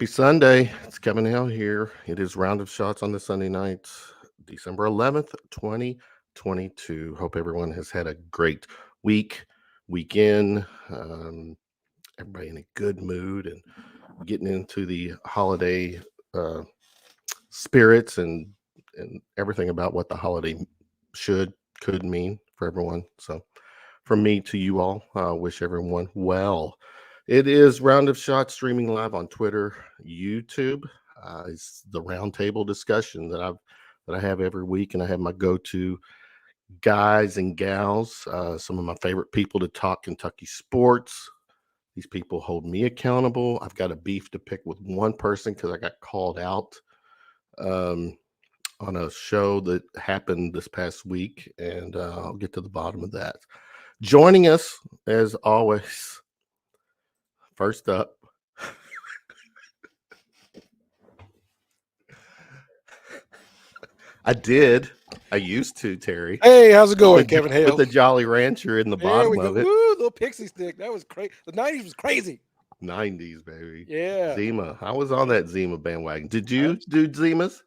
Happy Sunday. It's Kevin Hale here. It is Round of Shots on the Sunday night, December 11th, 2022. Hope everyone has had a great weekend. Everybody in a good mood and getting into the holiday uh, spirits and everything about what the holiday could mean for everyone. So from me to you all, wish everyone well. It is Round of Shots streaming live on Twitter, YouTube. It's the roundtable discussion that I have every week, and I have my go-to guys and gals, some of my favorite people to talk Kentucky sports. These people hold me accountable. I've got a beef to pick with one person because I got called out on a show that happened this past week, and I'll get to the bottom of that. Joining us, as always, first up, I used to, Terry. Hey, how's it going, Kevin Hale? With the Jolly Rancher in the bottom of it. Woo, little pixie stick. That was crazy. The 90s was crazy. 90s, baby. Yeah. Zima. I was on that Zima bandwagon. Did you do Zimas?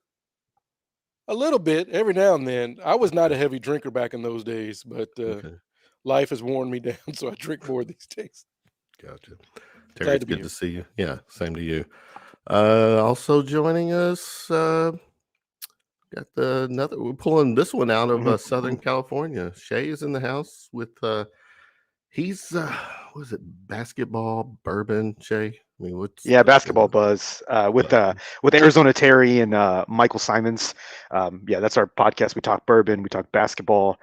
A little bit, every now and then. I was not a heavy drinker back in those days, but life has worn me down, so I drink more these days. Gotcha. Terry, it's good to see you. Yeah, same to you. Also joining us, we're pulling this one out of Southern California. Shay is in the house with he's what is it, basketball bourbon, Shay? I mean, basketball buzz with Arizona Terry and Michael Simons. That's our podcast. We talk bourbon, we talk basketball.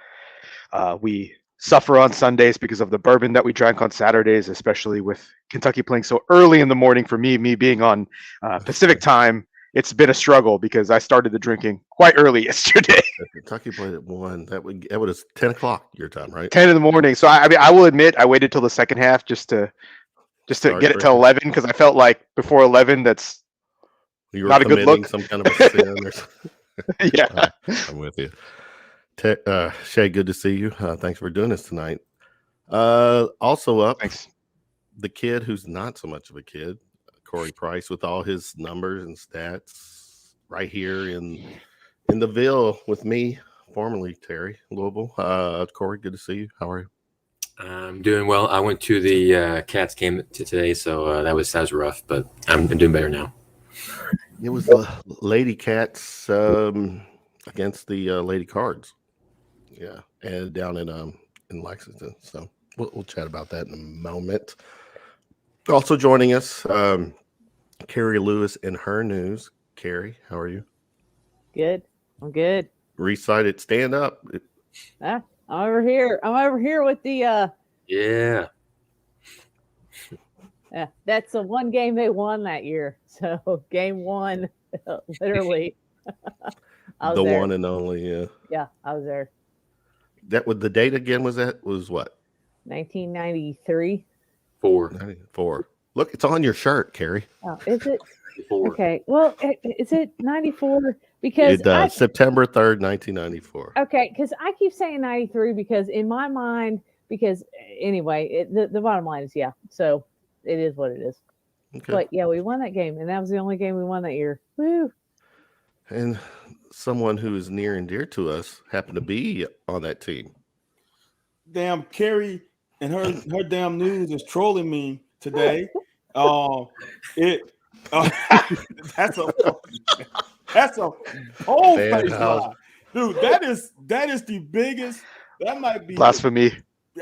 We suffer on Sundays because of the bourbon that we drank on Saturdays, especially with Kentucky playing so early in the morning for me being on Pacific time. It's been a struggle because I started the drinking quite early yesterday. Kentucky played at 1. That was 10 o'clock your time, right? 10 in the morning. So I will admit I waited till the second half just to get it to 11 because I felt like before 11 that's not a good look. Some kind of a sin or something. Yeah, I'm with you. Shay, good to see you. Thanks for doing this tonight. Also up, thanks. The kid who's not so much of a kid, Corey Price, with all his numbers and stats, right here in the Ville with me, formerly Terry, Louisville. Corey, good to see you. How are you? I'm doing well. I went to the Cats game today, so that was rough, but I'm doing better now. It was the Lady Cats against the Lady Cards. Yeah, and down in Lexington. So we'll chat about that in a moment. Also joining us, Carrie Lewis in her news. Carrie, how are you? Good. I'm good. Recited, stand up. I'm over here. With the Yeah. That's the one game they won that year. So game 1, literally. The there. One and only, yeah. Yeah, I was there. That was the date again. Was what? 1993. 4. Look, it's on your shirt, Carrie. Oh, is it? 94. Okay. Well, is it 94? Because September 3rd, 1994. Okay, because I keep saying 93 because in my mind, anyway, the bottom line is so it is what it is. Okay. But yeah, we won that game, and that was the only game we won that year. Woo! And someone who is near and dear to us happened to be on that team. Damn, Carrie and her damn news is trolling me today. That's a whole face lie. Dude, that is the biggest. That might be blasphemy.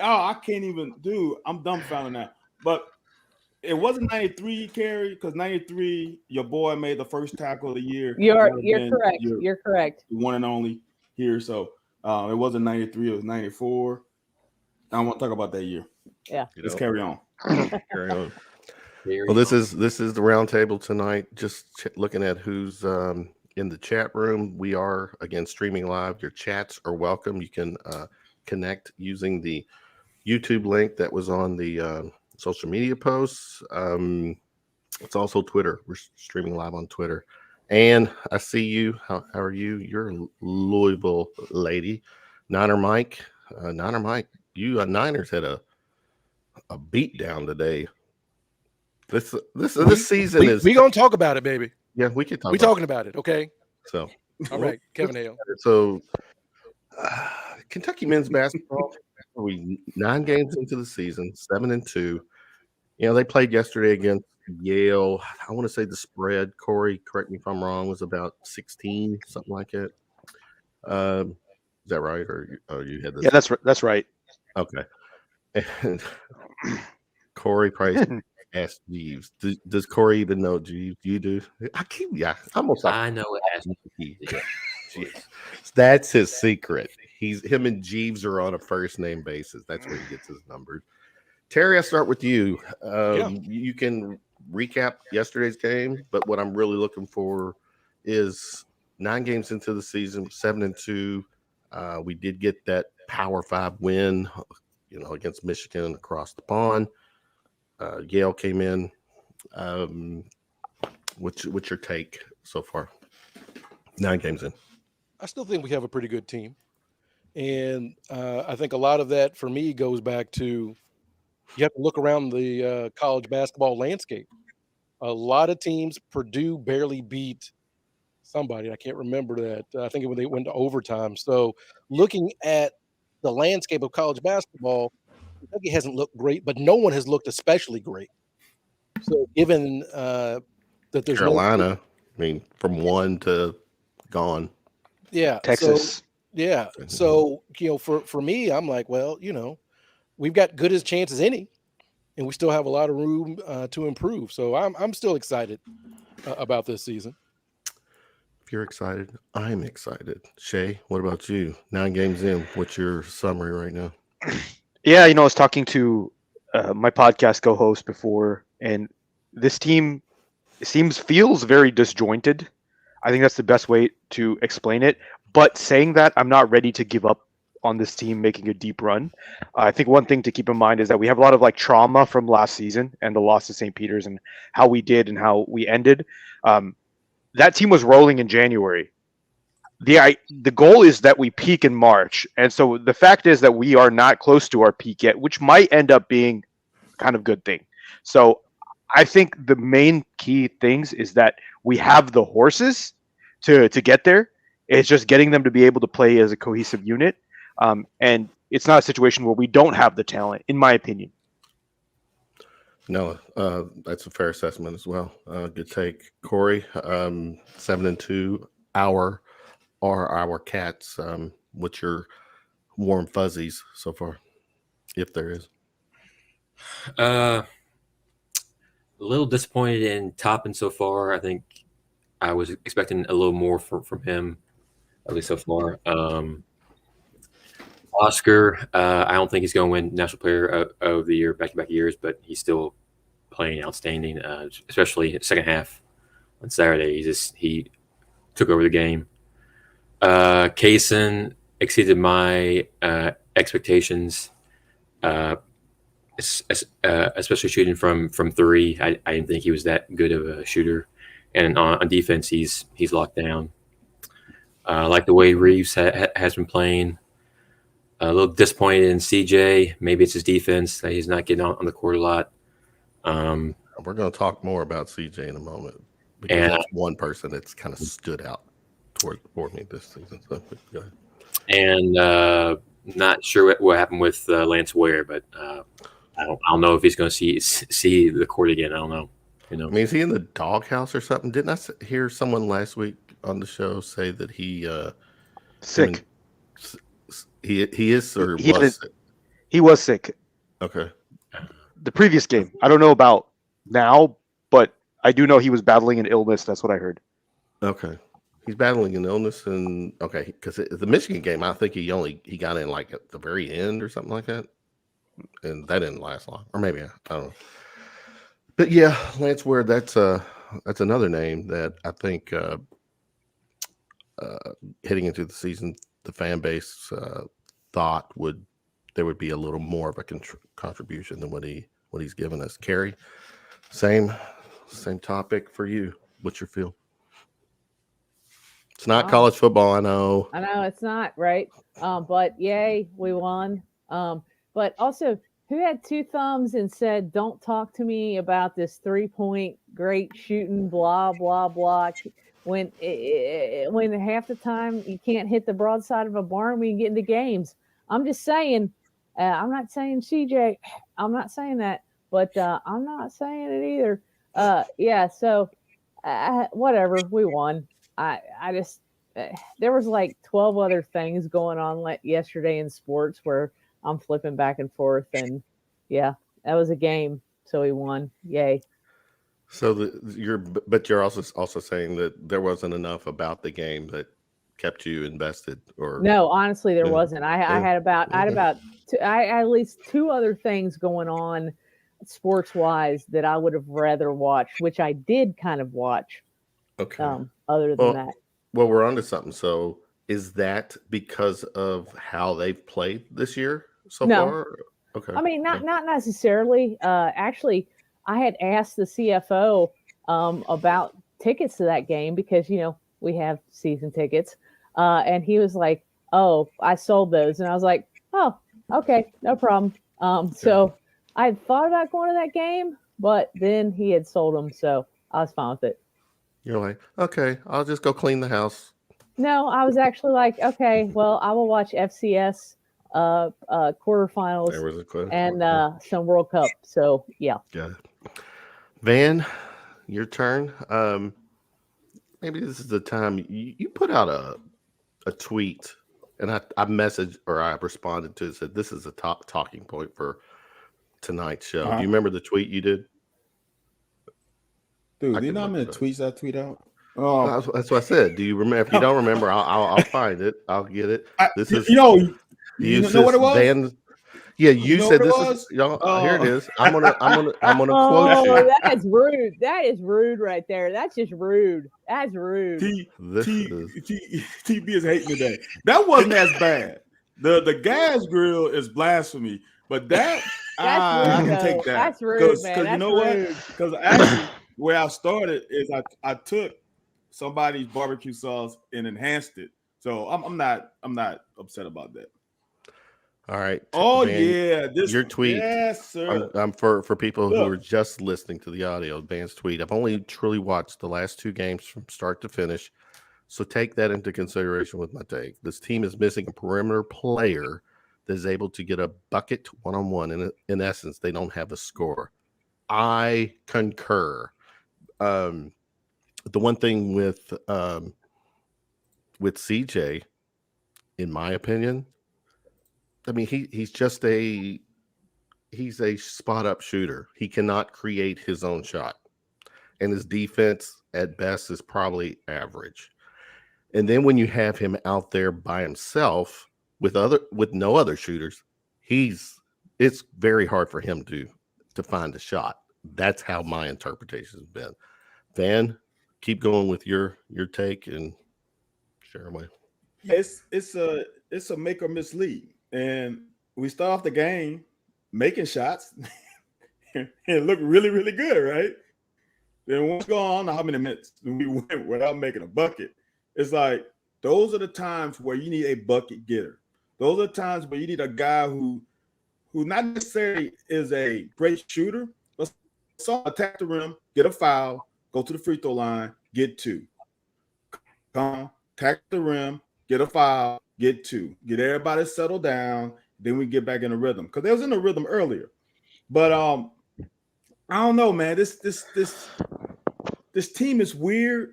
I can't even. Dude, I'm dumbfounded now. But it wasn't 93, Carrie, because 93, your boy made the first tackle of the year. You're correct. You're correct. The one and only here. So it wasn't 93, it was 94. I don't want to talk about that year. Yeah. Let's carry on. Carry on. Well, this is the roundtable tonight. Just looking at who's in the chat room. We are again streaming live. Your chats are welcome. You can connect using the YouTube link that was on the social media posts. It's also Twitter. We're streaming live on Twitter. And I see you. How are you? You're a Louisville lady. Niner Mike. You Niners had a beat down today. This season is. We gonna talk about it, baby. Yeah, we can talk. We talking about it, okay? So, all right, Kevin Hale. So, Kentucky men's basketball. We 9 games into the season, 7-2. They played yesterday against Yale. I want to say the spread, Corey, correct me if I'm wrong, was about 16, something like that. Is that right? Or you had this? Yeah, that's right. Okay. And Corey Price asked Jeeves. Does Corey even know Jeeves? You do? Almost like I know it has to be. That's his secret. Him and Jeeves are on a first name basis. That's where he gets his numbers. Terry, I'll start with you. You can recap yesterday's game, but what I'm really looking for is 9 games into the season, 7-2. We did get that Power 5 win, against Michigan across the pond. Yale came in. What's your take so far? 9 games in. I still think we have a pretty good team. And I think a lot of that for me goes back to you have to look around the college basketball landscape. A lot of teams, Purdue barely beat somebody. I can't remember that. I think they went to overtime. So looking at the landscape of college basketball, Kentucky hasn't looked great, but no one has looked especially great. So given that there's Carolina, from 1 to gone. Yeah. Texas. So, for me, I'm like, well, we've got good as chance as any, and we still have a lot of room to improve. So I'm still excited about this season. If you're excited, I'm excited. Shay, what about you? 9 games in, what's your summary right now? Yeah, I was talking to my podcast co-host before, and this team feels very disjointed. I think that's the best way to explain it. But saying that, I'm not ready to give up on this team making a deep run. I think one thing to keep in mind is that we have a lot of trauma from last season and the loss to St. Peter's and how we did and how we ended. That team was rolling in January. The goal is that we peak in March. And so the fact is that we are not close to our peak yet, which might end up being kind of good thing. So I think the main key things is that we have the horses to get there. It's just getting them to be able to play as a cohesive unit. And it's not a situation where we don't have the talent, in my opinion. No, that's a fair assessment as well. Good take. Corey, 7-2, our Cats. What's your warm fuzzies so far, if there is? A little disappointed in Toppin so far. I think I was expecting a little more from him, at least so far. Oscar, I don't think he's going to win National Player of the Year back-to-back years, but he's still playing outstanding, especially second half on Saturday. He took over the game. Kaysen exceeded my expectations, especially shooting from 3. I didn't think he was that good of a shooter, and on defense, he's locked down. I like the way Reeves has been playing. A little disappointed in CJ. Maybe it's his defense that he's not getting on the court a lot. We're going to talk more about CJ in a moment because that's one person that's kind of stood out for me this season. So, go ahead. And not sure what happened with Lance Ware, but I don't know if he's going to see the court again. I don't know. Is he in the doghouse or something? Didn't I hear someone last week on the show say that he sick? He is or was sick? He was sick. Okay. The previous game. I don't know about now, but I do know he was battling an illness. That's what I heard. Okay. He's battling an illness, and because the Michigan game, I think he got in at the very end or something like that, and that didn't last long, or maybe I don't know. But yeah, Lance Ware, that's another name that I think heading into the season, the fan base thought there would be a little more of a contribution than what he's given us. Carrie, same topic for you. What's your feel? It's not college football, I know. I know it's not, right? But yay, we won. But also, who had two thumbs and said, "Don't talk to me about this 3-point great shooting, blah blah blah." When half the time you can't hit the broadside of a barn when you get into games. I'm just saying. I'm not saying CJ. I'm not saying that, but I'm not saying it either. Yeah. So whatever. We won. I just there was like 12 other things going on yesterday in sports where I'm flipping back and forth, and yeah, that was a game. So we won. Yay. So you're also saying that there wasn't enough about the game that kept you invested, or no? Honestly, there Yeah. wasn't. I had at least two other things going on, sports wise, that I would have rather watched, which I did kind of watch. Okay. Other than that, Well, we're on to something. So is that because of how they've played this year so No. far? Okay. I mean, not necessarily. Actually, I had asked the CFO about tickets to that game because, we have season tickets. And he was like, "Oh, I sold those." And I was like, "Oh, okay, no problem." So I had thought about going to that game, but then he had sold them. So I was fine with it. You're like, okay, I'll just go clean the house. No, I was actually like, okay, well, I will watch FCS quarterfinals There was a question. and some World Cup. So yeah. Got it. Van, your turn. Maybe this is the time you put out a tweet, and I messaged, or I responded to it, said this is a top talking point for tonight's show. Do you remember the tweet you did? Dude, do you know how many tweets I tweet out? That's what I said. Do you remember? If you don't remember, I'll find it. I'll get it. This is you know what it was? Van, yeah, you said this is. Here it is. I'm gonna quote you. Oh, that's rude. That is rude right there. That's just rude. That's rude. TB is hating today. That wasn't as bad. The gas grill is blasphemy, but that I can take that. That's rude, man. Because you know what? Because actually, where I started is I took somebody's barbecue sauce and enhanced it. So I'm not upset about that. All right. Oh, Van, yeah. Your tweet. Yes, sir. For people who are just listening to the audio, Van's tweet. I've only truly watched the last two games from start to finish. So take that into consideration with my take. This team is missing a perimeter player that is able to get a bucket one-on-one. In essence, they don't have a score. I concur. The one thing with CJ, in my opinion, I mean, he's a spot up shooter. He cannot create his own shot, and his defense at best is probably average. And then when you have him out there by himself with no other shooters, it's very hard for him to find a shot. That's how my interpretation has been. Van, keep going with your take and share away. It's a make or miss league. And we start off the game making shots and it looked really, really good, right? Then once go on, how many minutes we went without making a bucket? It's like those are the times where you need a bucket getter. Those are the times where you need a guy who not necessarily is a great shooter, but attack the rim, get a foul, go to the free throw line, get two. Come attack the rim, get a foul, get two, get everybody settled down, then we get back in the rhythm. Because they was in the rhythm earlier. But I don't know, man. This team is weird.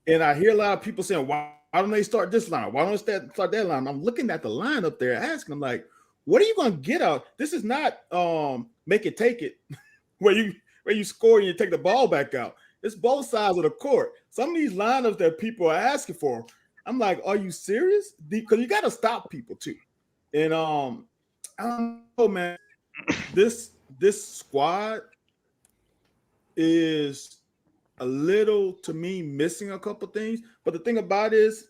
And I hear a lot of people saying, why don't they start this line? Why don't they start that line? I'm looking at the line up there, asking them, like, what are you going to get out? This is not make it, take it, where you score and you take the ball back out. It's both sides of the court. Some of these lineups that people are asking for, I'm like, are you serious? Because you got to stop people too. And I don't know, man. This squad is a little, to me, missing a couple things. But the thing about it is,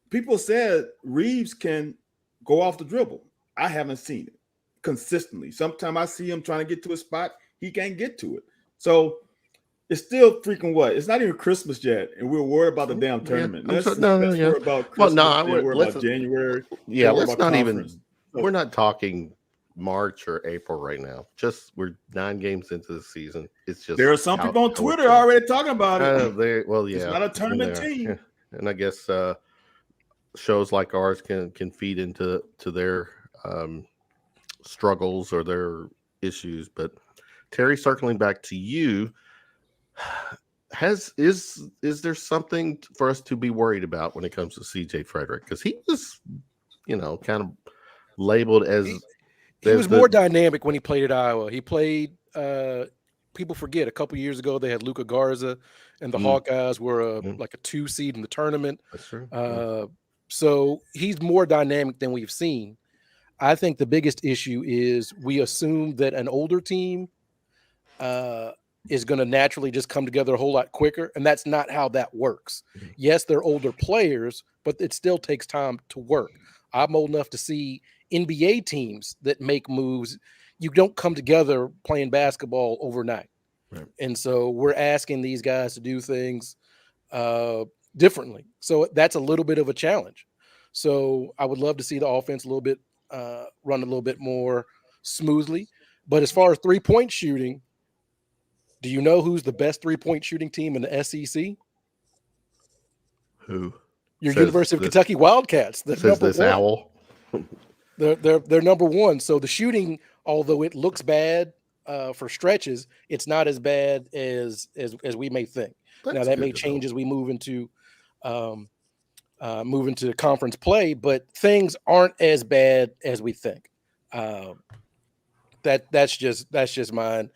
people said Reeves can go off the dribble. I haven't seen it consistently. Sometimes I see him trying to get to a spot, he can't get to it. So it's still freaking what? It's not even Christmas yet, and we're worried about the damn tournament. Let's worry about Christmas. Well, no, worry about January. Yeah, let's not even. We're not talking March or April right now. Just we're 9 games into the season. It's just There are some people on how it Twitter goes. already talking about it. Well, It's yeah, not a and tournament they are. team. Yeah. And I guess shows like ours can feed into their struggles or their issues. But Terry, circling back to you, is there something for us to be worried about when it comes to CJ Frederick? Because he was, kind of labeled as he was more dynamic when he played at Iowa. He played. People forget a couple years ago they had Luka Garza, and the Hawkeyes were like a 2 seed in the tournament. That's true. So he's more dynamic than we've seen. I think the biggest issue is we assume that an older team is going to naturally just come together a whole lot quicker, and that's not how that works. Yes, they're older players, but it still takes time to work. I'm old enough to see NBA teams that make moves. You don't come together playing basketball overnight. Right. And so we're asking these guys to do things differently. So that's a little bit of a challenge. So I would love to see the offense run a little bit more smoothly. But as far as 3-point shooting, do you know who's the best 3-point shooting team in the SEC? Who? Your University of Kentucky Wildcats. Says this one. owl. They're number one. So the shooting, although it looks bad for stretches, it's not as bad as we may think. Now that may change as we move into conference play, but things aren't as bad as we think. That's just my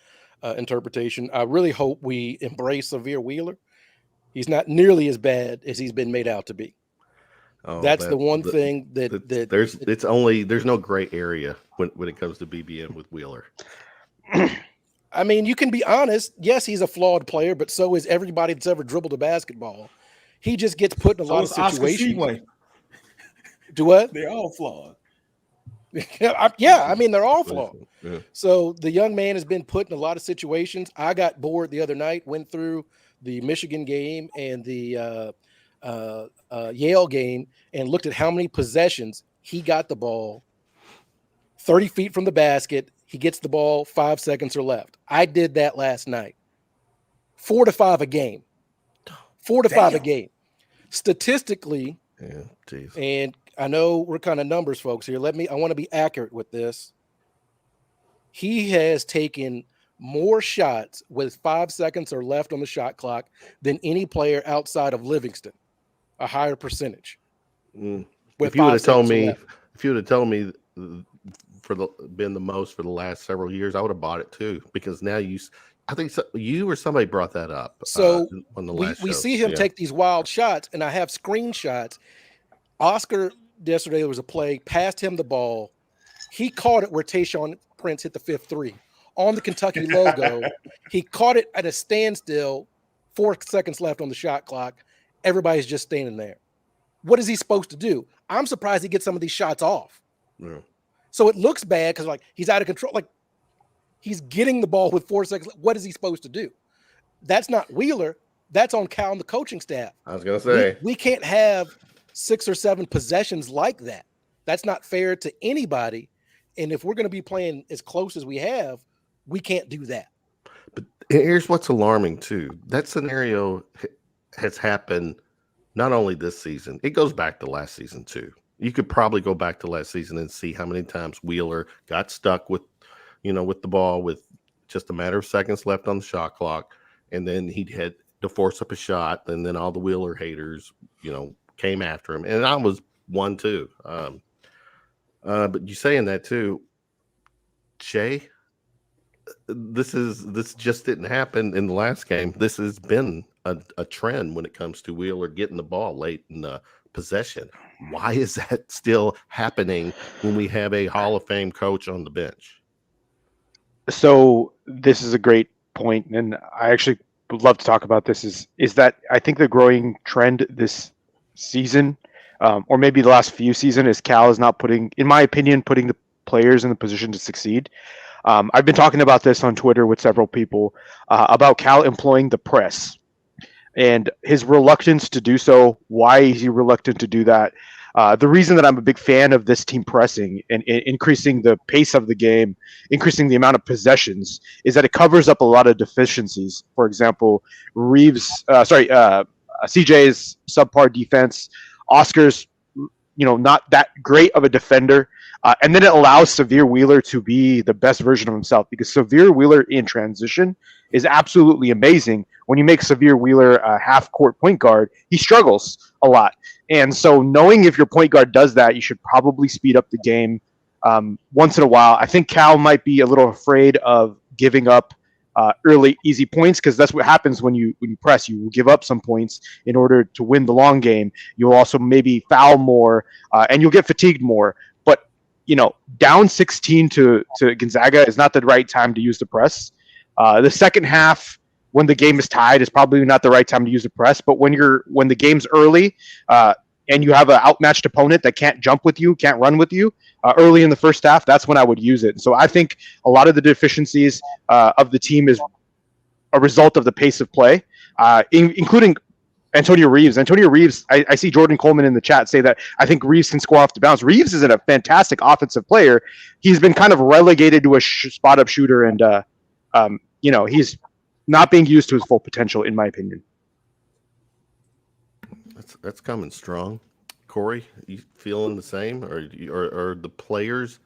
interpretation. I really hope we embrace Severe Wheeler. He's not nearly as bad as he's been made out to be. That's the one thing that there's no gray area when it comes to BBM with Wheeler. I mean, you can be honest. Yes, he's a flawed player, but so is everybody that's ever dribbled a basketball. He just gets put in a lot of situations. Do what? They're all flawed. Yeah, I mean, they're all flawed. Yeah. So the young man has been put in a lot of situations. I got bored the other night, went through the Michigan game and the Yale game and looked at how many possessions he got the ball 30 feet from the basket. He gets the ball 5 seconds or left. I did that last night. 4 to 5 a game. 4 to 5 a game. Statistically, and I know we're kind of numbers folks here. I want to be accurate with this. He has taken more shots with 5 seconds or left on the shot clock than any player outside of Livingston, a higher percentage. If you would have told me been the most for the last several years, I would have bought it too, because now I think you or somebody brought that up. So on the last we show. see him take these wild shots, and I have screenshots. Oscar yesterday, there was a play, passed him the ball. He caught it where Tayshaun Prince hit the 5th three on the Kentucky logo. He caught it at a standstill, 4 seconds left on the shot clock. Everybody's just standing there. What is he supposed to do? I'm surprised he gets some of these shots off. Yeah. So it looks bad because he's out of control. Like he's getting the ball with 4 seconds. What is he supposed to do? That's not Wheeler. That's on Cal and the coaching staff. I was going to say. We can't have 6 or 7 possessions like that. That's not fair to anybody. And if we're going to be playing as close as we have, we can't do that. But here's what's alarming too. That scenario has happened not only this season, it goes back to last season too. You could probably go back to last season and see how many times Wheeler got stuck with the ball with just a matter of seconds left on the shot clock. And then he had to force up a shot. And then all the Wheeler haters, came after him. And I was one too. But you saying that too, Shay, this just didn't happen in the last game. This has been a trend when it comes to Wheeler getting the ball late in the possession. Why is that still happening when we have a Hall of Fame coach on the bench? So this is a great point, and I actually would love to talk about this. Is that I think the growing trend this season, or maybe the last few seasons, is Cal is not putting the players in the position to succeed. I've been talking about this on Twitter with several people about Cal employing the press and his reluctance to do so. Why is he reluctant to do that? The reason that I'm a big fan of this team pressing and increasing the pace of the game, increasing the amount of possessions, is that it covers up a lot of deficiencies. For example, CJ's subpar defense, Oscar's, not that great of a defender. And then it allows Severe Wheeler to be the best version of himself, because Severe Wheeler in transition is absolutely amazing. When you make Severe Wheeler a half-court point guard, he struggles a lot. And so knowing if your point guard does that, you should probably speed up the game once in a while. I think Cal might be a little afraid of giving up early, easy points, because that's what happens when you press. You will give up some points in order to win the long game. You'll also maybe foul more, and you'll get fatigued more. But, down 16 to Gonzaga is not the right time to use the press. The second half, when the game is tied, is probably not the right time to use the press. But when the game's early and you have an outmatched opponent that can't jump with you, can't run with you early in the first half, that's when I would use it. So I think a lot of the deficiencies of the team is a result of the pace of play, including Antonio Reeves. Antonio Reeves, I see Jordan Coleman in the chat say that I think Reeves can score off the bounce. Reeves is a fantastic offensive player. He's been kind of relegated to a spot-up shooter, and he's not being used to his full potential, in my opinion. That's coming strong. Corey, you feeling the same, or the players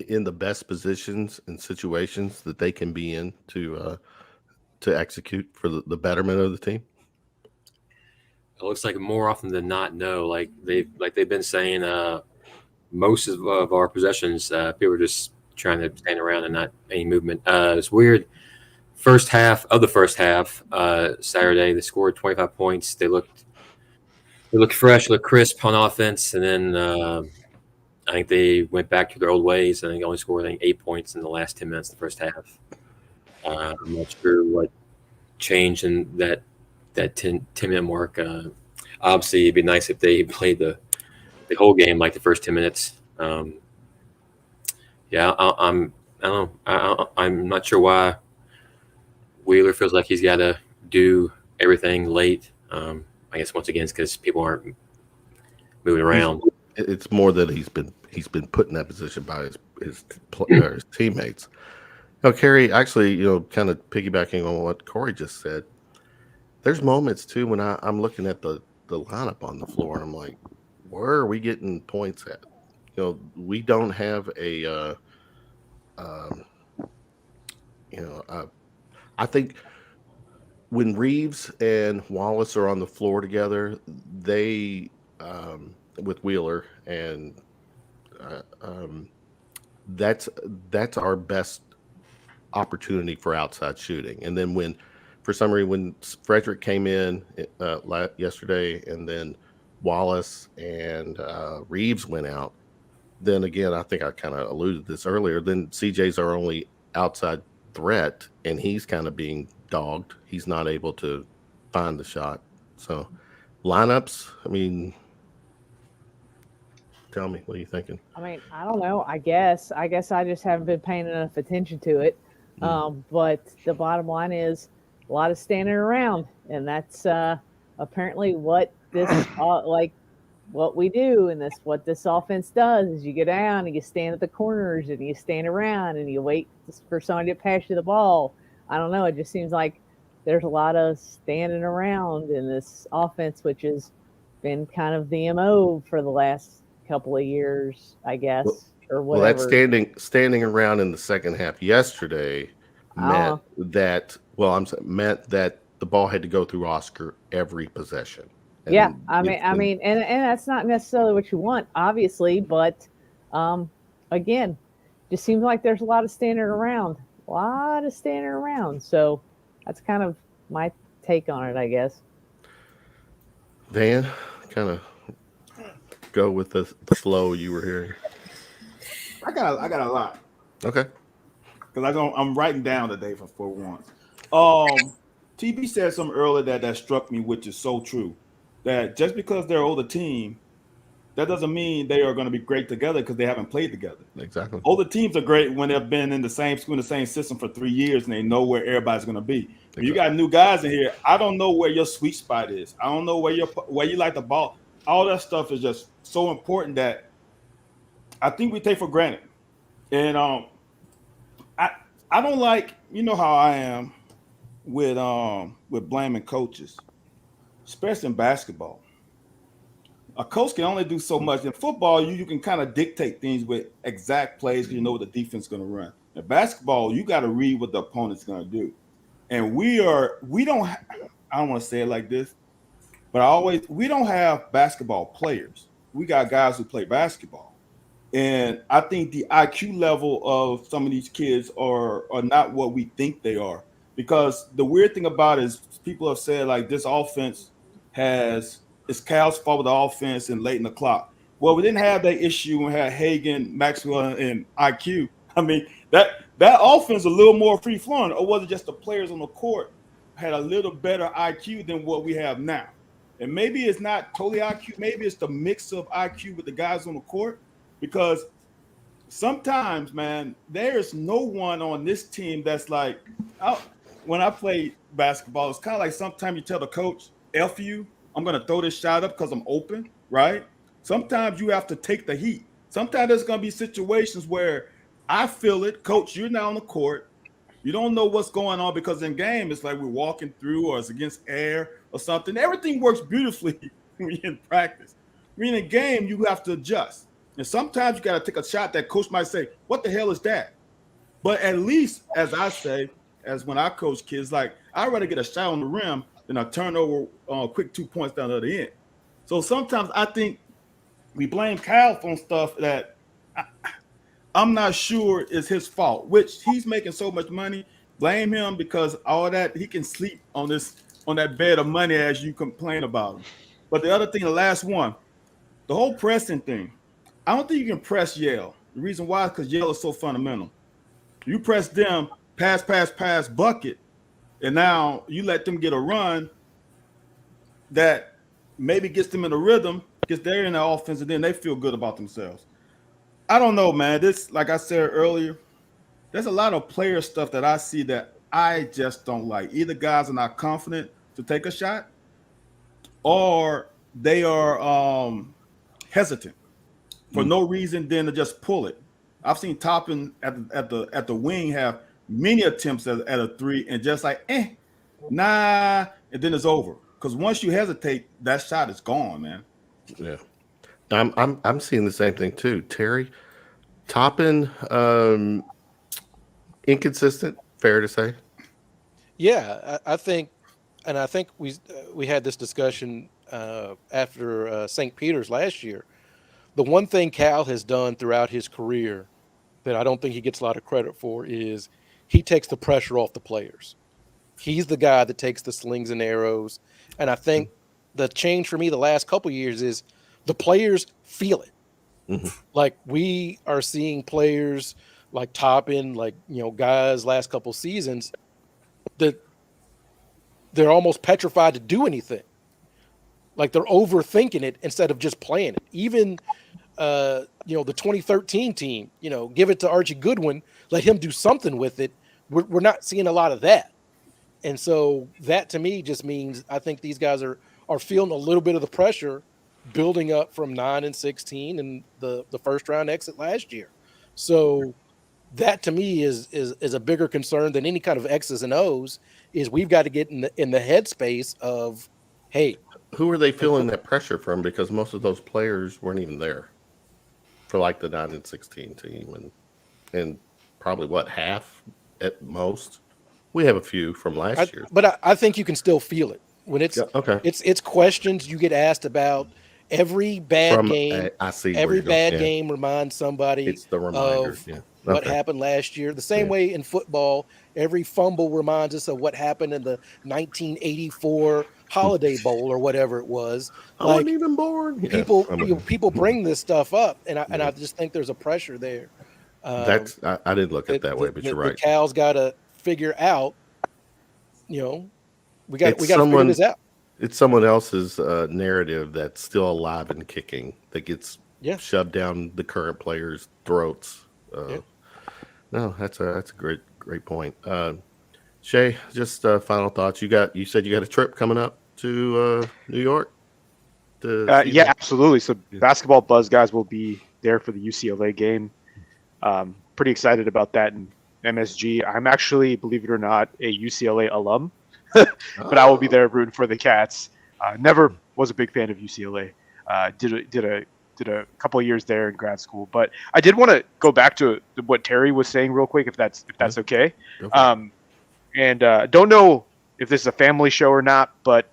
in the best positions and situations that they can be in to execute for the betterment of the team? It looks like more often than not, no. Like they've been saying, most of our possessions, people are just trying to stand around and not any movement. It's weird. First half, Saturday, they scored 25 points. They looked fresh, looked crisp on offense, and then I think they went back to their old ways. I think they only scored 8 points in the last 10 minutes of the first half. I'm not sure what changed in that 10-minute mark. Obviously, it'd be nice if they played the whole game like the first 10 minutes. I don't know. I'm not sure why Wheeler feels like he's got to do everything late. I guess once again it's because people aren't moving around. It's more that he's been put in that position by his teammates. Now, Carrie, actually, kind of piggybacking on what Corey just said, there's moments too when I'm looking at the lineup on the floor and I'm like, where are we getting points at? We don't have a I think when Reeves and Wallace are on the floor together, they with Wheeler, and that's our best opportunity for outside shooting. And then when Frederick came in yesterday, and then Wallace and Reeves went out, then again, I think I kind of alluded to this earlier, then CJ's our only outside threat, and he's kind of being dogged. He's not able to find the shot. So lineups, tell me, what are you thinking? I don't know. I guess I just haven't been paying enough attention to it. But the bottom line is a lot of standing around, and that's apparently what this what we do, and what this offense does is you go down and you stand at the corners and you stand around and you wait for somebody to pass you the ball. I don't know. It just seems like there's a lot of standing around in this offense, which has been kind of the MO for the last couple of years, I guess, or whatever. Well, that standing around in the second half yesterday meant that the ball had to go through Oscar every possession. And and that's not necessarily what you want, obviously, but again, just seems like there's a lot of standing around. So that's kind of my take on it, I guess. Van, kind of go with the flow you were hearing. I got a lot. Okay. Because I'm writing down today for once. TB said something earlier that struck me, which is so true. That just because they're an older team, that doesn't mean they are going to be great together because they haven't played together. Exactly. Older teams are great when they've been in the same school, in the same system for 3 years, and they know where everybody's going to be. Exactly. You got new guys in here. I don't know where your sweet spot is. I don't know where you like the ball. all that stuff is just so important that I think we take for granted. And I don't like, you know how I am with blaming coaches, especially in basketball. A coach can only do so much. In football, you can kind of dictate things with exact plays because you know what the defense is going to run. In basketball, you got to read what the opponent's going to do. And we don't, I don't want to say it like this, but we don't have basketball players. We got guys who play basketball. And I think the IQ level of some of these kids are not what we think they are. Because the weird thing about it is people have said like this offense it's Cal's fault with the offense and late in the clock. Well, we didn't have that issue when we had Hagan, Maxwell, and IQ. I mean, that offense a little more free flowing, or was it just the players on the court had a little better IQ than what we have now? And maybe it's not totally IQ, maybe it's the mix of IQ with the guys on the court. Because sometimes, man, there's no one on this team that's like, when I play basketball, it's kind of like sometimes you tell the coach, F you, I'm going to throw this shot up because I'm open, right? Sometimes you have to take the heat. Sometimes there's going to be situations where I feel it, coach, you're not on the court. You don't know what's going on because in game, it's like we're walking through or it's against air or something. Everything works beautifully when you're in practice. I mean, in game, you have to adjust. And sometimes you got to take a shot that coach might say, what the hell is that? But at least, as I say, as when I coach kids, like, I'd rather get a shot on the rim than a turnover, quick 2 points down the other end. So sometimes I think we blame Kyle on stuff that I'm not sure is his fault, which he's making so much money. Blame him because all that, he can sleep on that bed of money as you complain about him. But the other thing, the last one, the whole pressing thing, I don't think you can press Yale. The reason why is because Yale is so fundamental. You press them, pass, bucket, and now you let them get a run that maybe gets them in a rhythm, gets they're in the offense, and then they feel good about themselves. I don't know, man. This, like I said earlier, there's a lot of player stuff that I see that I just don't like. Either guys are not confident to take a shot, or they are hesitant for no reason than to just pull it. I've seen Toppin at the wing have many attempts at a three and just like, nah, and then it's over. Because once you hesitate, that shot is gone, man. Yeah. I'm seeing the same thing too. Terry, Toppin, inconsistent, fair to say. Yeah, I think we had this discussion after St. Peter's last year. The one thing Cal has done throughout his career that I don't think he gets a lot of credit for is he takes the pressure off the players. He's the guy that takes the slings and arrows. And I think the change for me the last couple of years is the players feel it. Mm-hmm. Like we are seeing players like Toppin, like, guys last couple seasons that they're almost petrified to do anything. Like they're overthinking it instead of just playing it. Even the 2013 team, give it to Archie Goodwin, let him do something with it. We're not seeing a lot of that. And so that to me just means I think these guys are feeling a little bit of the pressure building up from 9-16 and the first round exit last year. So that to me is a bigger concern than any kind of X's and O's. Is we've got to get in the headspace of, hey, who are they feeling that pressure from? Because most of those players weren't even there for like the 9-16 team, and probably half at most. We have a few from last year, but I think you can still feel it when it's okay. It's questions you get asked about. Every bad game, game reminds somebody it's the reminder, of what happened last year. The same way in football, every fumble reminds us of what happened in the 1984 Holiday Bowl or whatever it was. I wasn't even born. People bring this stuff up, and I just think there's a pressure there. I didn't look at it that way, but you're right. The Cal's got to figure out. We got to figure this out. It's someone else's narrative that's still alive and kicking that gets shoved down the current players' throats. No, that's a great point. Shay, just final thoughts. You said you got a trip coming up to New York. to see Yeah, them? absolutely. So Yeah. Basketball Buzz guys will be there for the UCLA game. Pretty excited about that in MSG. I'm actually, believe it or not, a UCLA alum, but I will be Oh. there rooting for the Cats. Never was a big fan of UCLA. Did a couple of years there in grad school, but I did want to go back to what Terry was saying real quick, if that's okay. Go for it. Don't know if this is a family show or not, but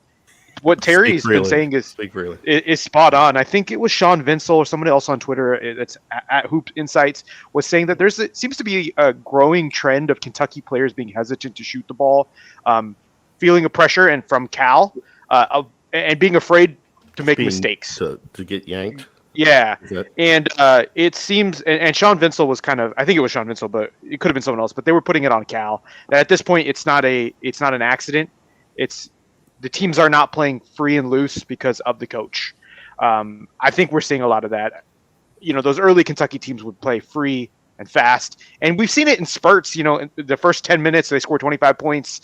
what Terry's been saying Speak freely. is spot on. I think it was Sean Vinsel or somebody else on Twitter that's at Hoop Insights was saying that it seems to be a growing trend of Kentucky players being hesitant to shoot the ball, feeling a pressure and from Cal, and being afraid to make mistakes. To get yanked. Yeah, Is that- and it seems, and Sean Vinsel was kind of, I think it was Sean Vinsel, but it could have been someone else. But they were putting it on Cal. That at this point, it's not an accident. It's the teams are not playing free and loose because of the coach. I think we're seeing a lot of that. Those early Kentucky teams would play free and fast, and we've seen it in spurts. In the first 10 minutes, they scored 25 points.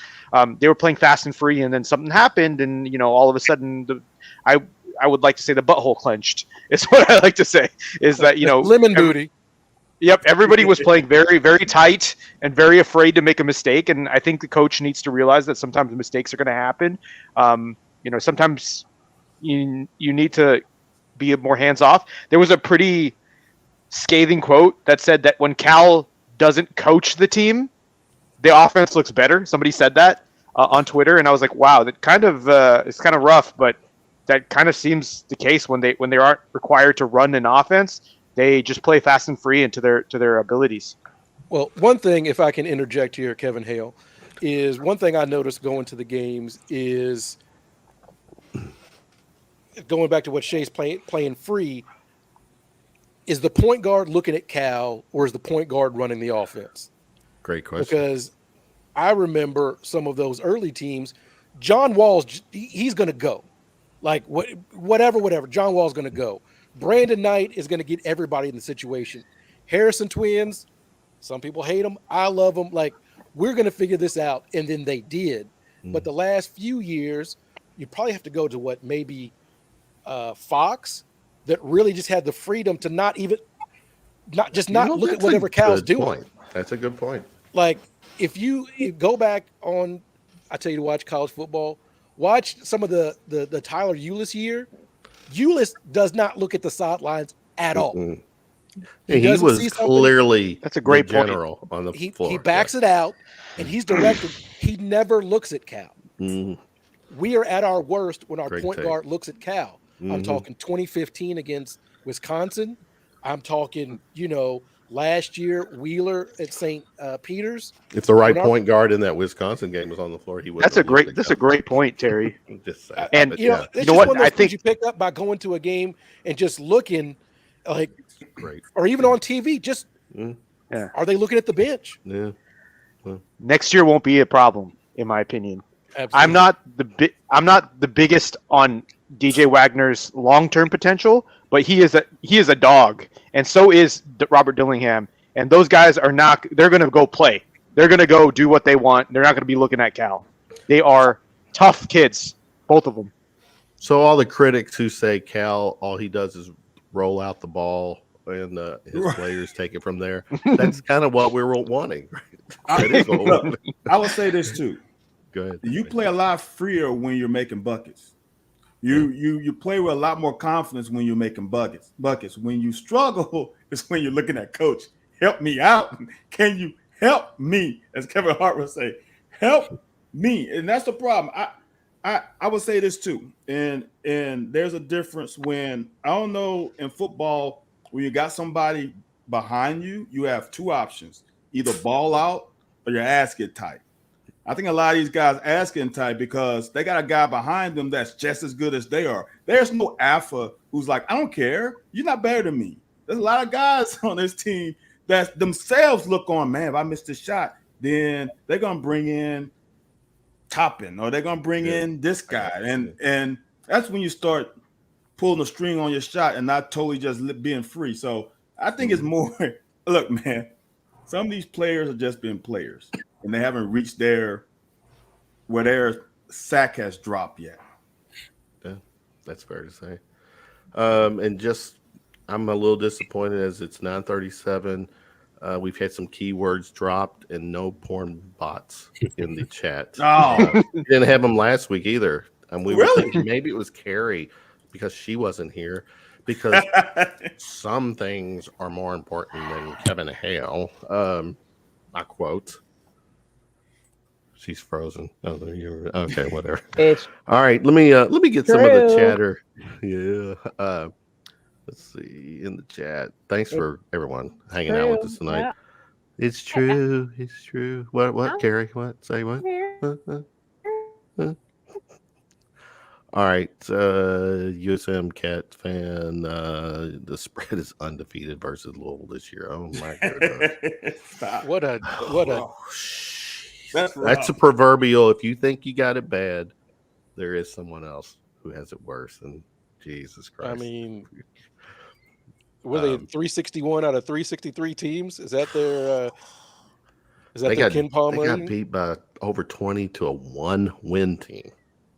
They were playing fast and free, and then something happened, and all of a sudden, I would like to say the butthole clenched. Is what I like to say. Is that lemon booty. Yep, everybody was playing very, very tight and very afraid to make a mistake, and I think the coach needs to realize that sometimes mistakes are going to happen. Sometimes you need to be more hands off. There was a pretty scathing quote that said that when Cal doesn't coach the team, the offense looks better. Somebody said that on Twitter, and I was like, wow, that kind of it's kind of rough, but that kind of seems the case when they aren't required to run an offense. They just play fast and free and to their abilities. Well, one thing, if I can interject here, Kevin Hale, is one thing I noticed going to the games is going back to what Shay's playing free. Is the point guard looking at Cal, or is the point guard running the offense? Great question. Because I remember some of those early teams. John Wall's he's going to go, like whatever. John Wall's going to go. Brandon Knight is going to get everybody in the situation. Harrison twins, some people hate them. I love them. Like, we're going to figure this out. And then they did. But the last few years, you probably have to go to maybe Fox, that really just had the freedom to not look at whatever Cal's doing. That's a good point. Like, if you go back on, I tell you to watch college football, watch some of the Tyler Ulis year. Ulis does not look at the sidelines at all. He was clearly that's a great general on the floor. He backs it out, and he's directed. He never looks at Cal. We are at our worst when our point guard looks at Cal. I'm talking 2015 against Wisconsin. I'm talking, last year Wheeler at St. Peter's. If the right point guard in that Wisconsin game was on the floor, he would. That's a great point, Terry. Just sad, and it's just one of those things you pick up by going to a game and just looking, like, great, or even on TV. Just are they looking at the bench? Yeah. Next year won't be a problem, in my opinion. Absolutely. I'm not the biggest on DJ Wagner's long-term potential, but he is a dog, and so is Robert Dillingham. And those guys they're going to go play. They're going to go do what they want. They're not going to be looking at Cal. They are tough kids, both of them. So all the critics who say Cal, all he does is roll out the ball and his players take it from there. That's kind of what we were wanting. I will say this too. Go ahead. You play a lot freer when you're making buckets. You play with a lot more confidence when you're making buckets. When you struggle is when you're looking at coach. Help me out. Can you help me? As Kevin Hart would say, help me. And that's the problem. I would say this too. And there's a difference when, I don't know, in football, when you got somebody behind you, you have two options. Either ball out or your ass get tight. I think a lot of these guys ass getting tight because they got a guy behind them that's just as good as they are. There's no alpha who's like, I don't care. You're not better than me. There's a lot of guys on this team that themselves look on, man, if I missed a shot, then they're going to bring in Toppin, or they're going to bring in this guy. And that's when you start pulling the string on your shot and not totally just being free. So I think it's more, look, man, some of these players are just being players, and they haven't reached where their sack has dropped yet. Yeah, that's fair to say. And just I'm a little disappointed as it's 9:37. We've had some keywords dropped and no porn bots in the chat. Oh, We didn't have them last week either. And we were Really? thinking maybe it was Carrie because she wasn't here. Because some things are more important than Kevin Hale. I quote. She's frozen. Oh, you're okay. Whatever. It's All right. Let me get some of the true. chatter. Yeah. Let's see in the chat. Thanks for everyone hanging out with us tonight. Yeah. It's true. It's true. What, Carrie? What? Say what? All right. USM Cat fan. The spread is undefeated versus Louisville this year. Oh my goodness. Stop. What a Oh, That's rough. a proverbial. If you think you got it bad, there is someone else who has it worse. And Jesus Christ. I mean, were they 361 out of 363 teams? Is that their Ken Palm They got rating? beat by over 20 to a 1-win team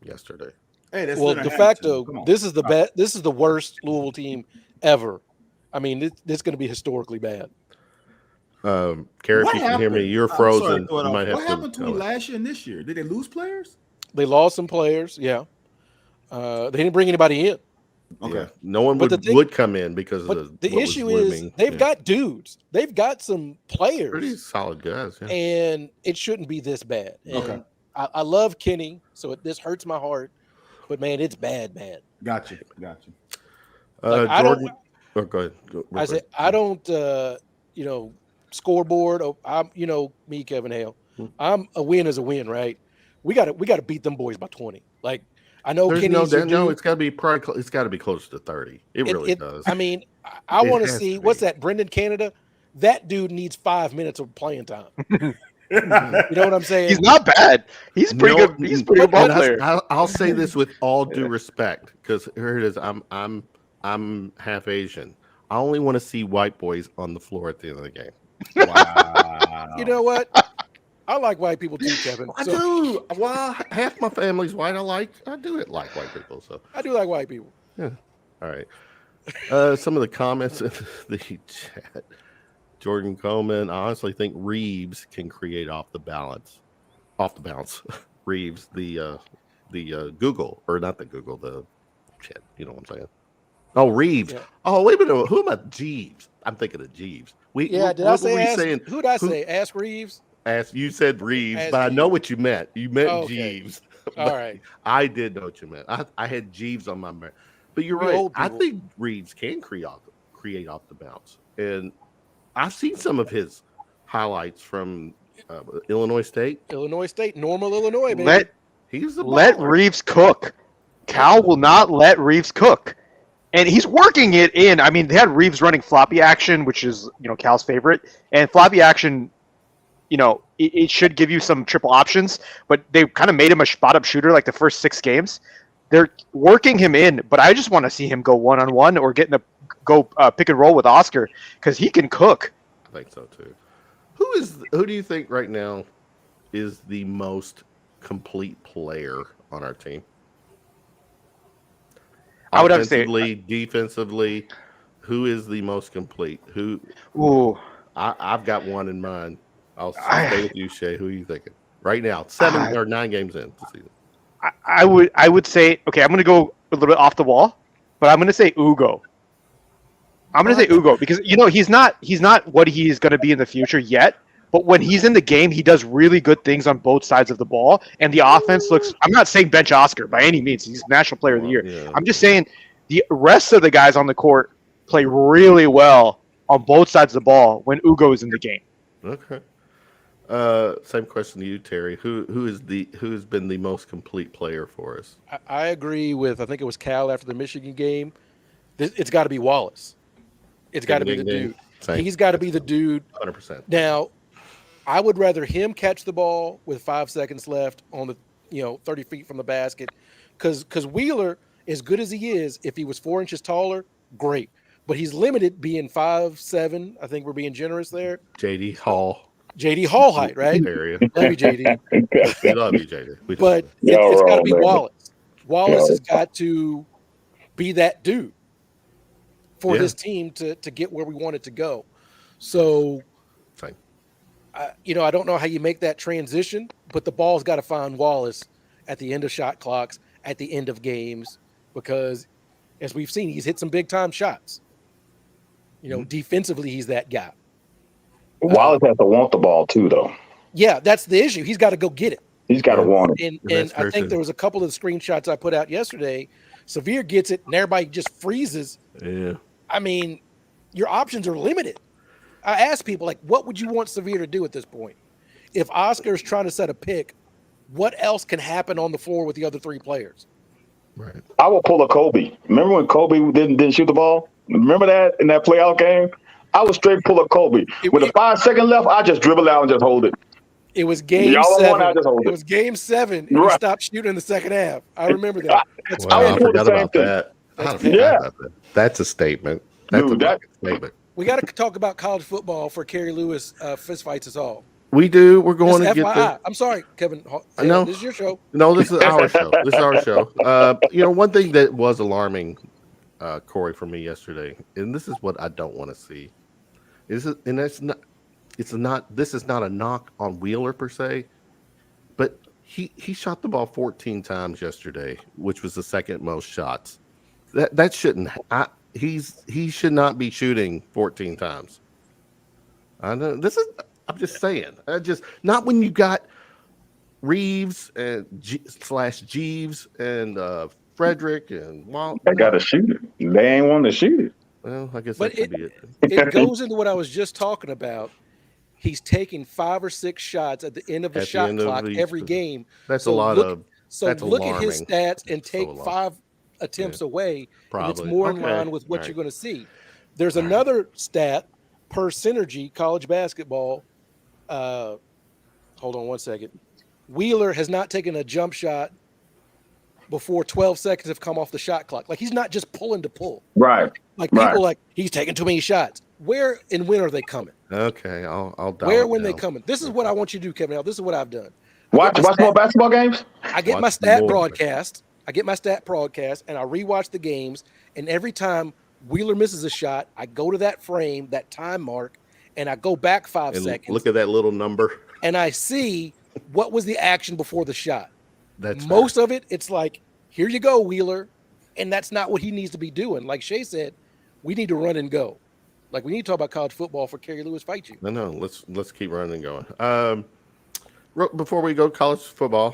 yesterday. Hey, that's Well, Center de Hamilton. facto, Come on. this is the best. This is the worst Louisville team ever. I mean, this is going to be historically bad. Carrie, if What you can hear me, happened? you're I'm sorry to frozen. throw it You off. might have What happened to to me last year and this year? Did they lose players? They lost some players. Yeah, they didn't bring anybody in. Okay. Yeah, no one But would come in because of But the what was issue is looming. they've Yeah. got dudes. They've got some pretty players, solid guys. Yeah. and it shouldn't be this bad. And Okay. I love Kenny, so this hurts my heart. But man, it's bad. Gotcha. Like, I Jordan, don't. go ahead. Real I say quick. I don't. Scoreboard. I'm. Me, Kevin Hale. I'm a win is a win, right? We got to beat them boys by 20. Like I know There's Kenny's your dude. it's got to be it's got to be close to 30. It really does. I mean, I It want to has see to what's be. that? Brendan Canada. That dude needs 5 minutes of playing time. You know what I'm saying? He's not bad. He's pretty good. He's a pretty good ball and player. I'll say this with all due respect, because here it is. I'm half Asian. I only want to see white boys on the floor at the end of the game. Wow. You know what? I like white people too, Kevin. I So, do. Well, half my family's white. I do it like white people. So I do like white people. all right. Some of the comments in the chat. Jordan Coleman, I honestly think Reeves can create off the bounce. Reeves, the Google, or not the Google, the shit. You know what I'm saying? Oh, Reeves. Yeah. Oh, wait a minute. Who am I? Jeeves. I'm thinking of Jeeves. Did I what were say we ask? saying? Who did I say? Ask Reeves. You said Reeves, Ask but I know Jeeves. what you meant. You meant Okay. Jeeves. All right. I did know what you meant. I had Jeeves on my mind. But you're We right. old I people. think Reeves can create off the bounce. And I've seen some of his highlights from Illinois State. Illinois State, normal Illinois, baby. He's the Let baller. Reeves cook. Cal will not let Reeves cook. And he's working it in. I mean, they had Reeves running floppy action, which is, Cal's favorite. And floppy action, it should give you some triple options, but they kind of made him a spot-up shooter like the first 6 games. They're working him in, but I just want to see him go one-on-one or go pick and roll with Oscar because he can cook. I think so too. Who do you think right now is the most complete player on our team? I would have to say Offensively, defensively, who is the most complete? Ooh. I've got one in mind. I'll stay with you, Shay. Who are you thinking right now? 7 or 9 games in the season. I would say, okay, I'm going to go a little bit off the wall, but I'm going to say Ugo. I'm going to say Ugo because he's not what he's going to be in the future yet. But when he's in the game, he does really good things on both sides of the ball, and the offense looks. I'm not saying bench Oscar by any means; he's National Player of the Year. Yeah. I'm just saying the rest of the guys on the court play really well on both sides of the ball when Ugo is in the game. Okay. Same question to you, Terry. Who has been the most complete player for us? I agree with. I think it was Cal after the Michigan game. It's got to be Wallace. It's got to be the dude. Same. He's got to be the dude. 100%. Now, I would rather him catch the ball with 5 seconds left on the 30 feet from the basket, because Wheeler, as good as he is, if he was 4 inches taller, great. But he's limited being 5'7". I think we're being generous there. JD Hall. JD Hall height, right? Area. Love you, JD. We love you, JD. But it's got to be Wallace. Wallace has got to be that dude. for this team to get where we want it to go. So, Fine. I don't know how you make that transition, but the ball's got to find Wallace at the end of shot clocks, at the end of games, because as we've seen, he's hit some big time shots. Defensively, he's that guy. Wallace has to want the ball too, though. Yeah, that's the issue. He's got to go get it. He's got to want it. And I think there was a couple of the screenshots I put out yesterday. Severe gets it, and everybody just freezes. Yeah. I mean, your options are limited. I asked people, like, what would you want Severe to do at this point? If Oscar's trying to set a pick, what else can happen on the floor with the other three players? Right. I will pull a Kobe. Remember when Kobe didn't shoot the ball? Remember that in that playoff game? I would straight pull a Kobe. With a 5 second left, I just dribble out and just hold it. It was game Y'all 7. want, I just hold It it. was game 7, and he stopped shooting in the second half. I remember that. I forgot about that. That's a statement. That's Dude, a statement. We got to talk about college football for Carrie Lewis fist fights us all. We do. We're going Just to get FYI. there. I'm sorry, Kevin. I know. This is your show. No, this is our show. This is our show. One thing that was alarming, Corey, for me yesterday, and this is what I don't want to see. This is not a knock on Wheeler per se, but he shot the ball 14 times yesterday, which was the second most shots. That shouldn't. He should not be shooting 14 times. I know this is. I'm just saying. Not when you got Reeves and Jeeves and Frederick and Walt. They got to shoot it. They ain't want to shoot it. Well, I guess But that could be it. It goes into what I was just talking about. He's taking 5 or 6 shots at the end of the shot clock every game. That's look that's look alarming. at his stats and take So 5 attempts away. Probably. And it's more in line with what Right. you're going to see. There's another stat per Synergy college basketball. Hold on one second. Wheeler has not taken a jump shot before 12 seconds have come off the shot clock. Like, he's not just pulling to pull. Right. Like, people like, he's taking too many shots. Where and when are they coming? Okay, I'll dial Where it when they down. coming? This is what I want you to do, Kevin. Now, this is what I've done. Watch more basketball games? I get Watch my stat more. broadcast. And I rewatch the games. And every time Wheeler misses a shot, I go to that frame, that time mark, and I go back 5 And seconds. look at that little number. And I see what was the action before the shot. That's Most of it, it's like, here you go, Wheeler. And that's not what he needs to be doing. Like Shay said, we need to run and go. Like, we need to talk about college football for Carrie Lewis fight you. No. Let's keep running and going. Before we go college football,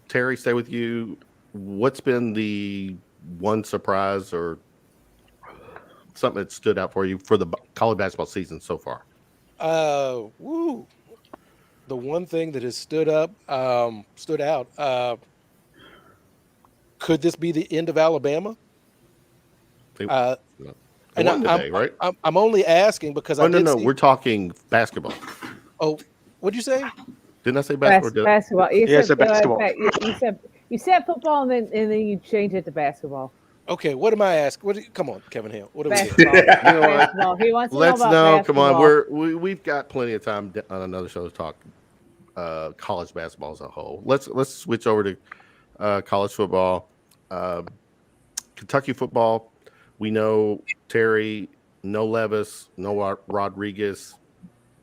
Terry, stay with you. What's been the one surprise or something that stood out for you for the college basketball season so far? The one thing that has stood out. Could this be the end of Alabama? Right? I'm only asking because We're talking basketball. Oh, what'd you say? Didn't I say basketball? Basketball. Yeah, it's a basketball. You said football and then you change it to basketball. Okay, what am I asking? Come on, Kevin Hale. What are we doing? Basketball. You know what? Basketball. He wants to Let's know know. about Come on, basketball. we've got plenty of time on another show to talk college basketball as a whole. Let's switch over to college football. Kentucky football. We know Terry, no Levis, no Rodriguez,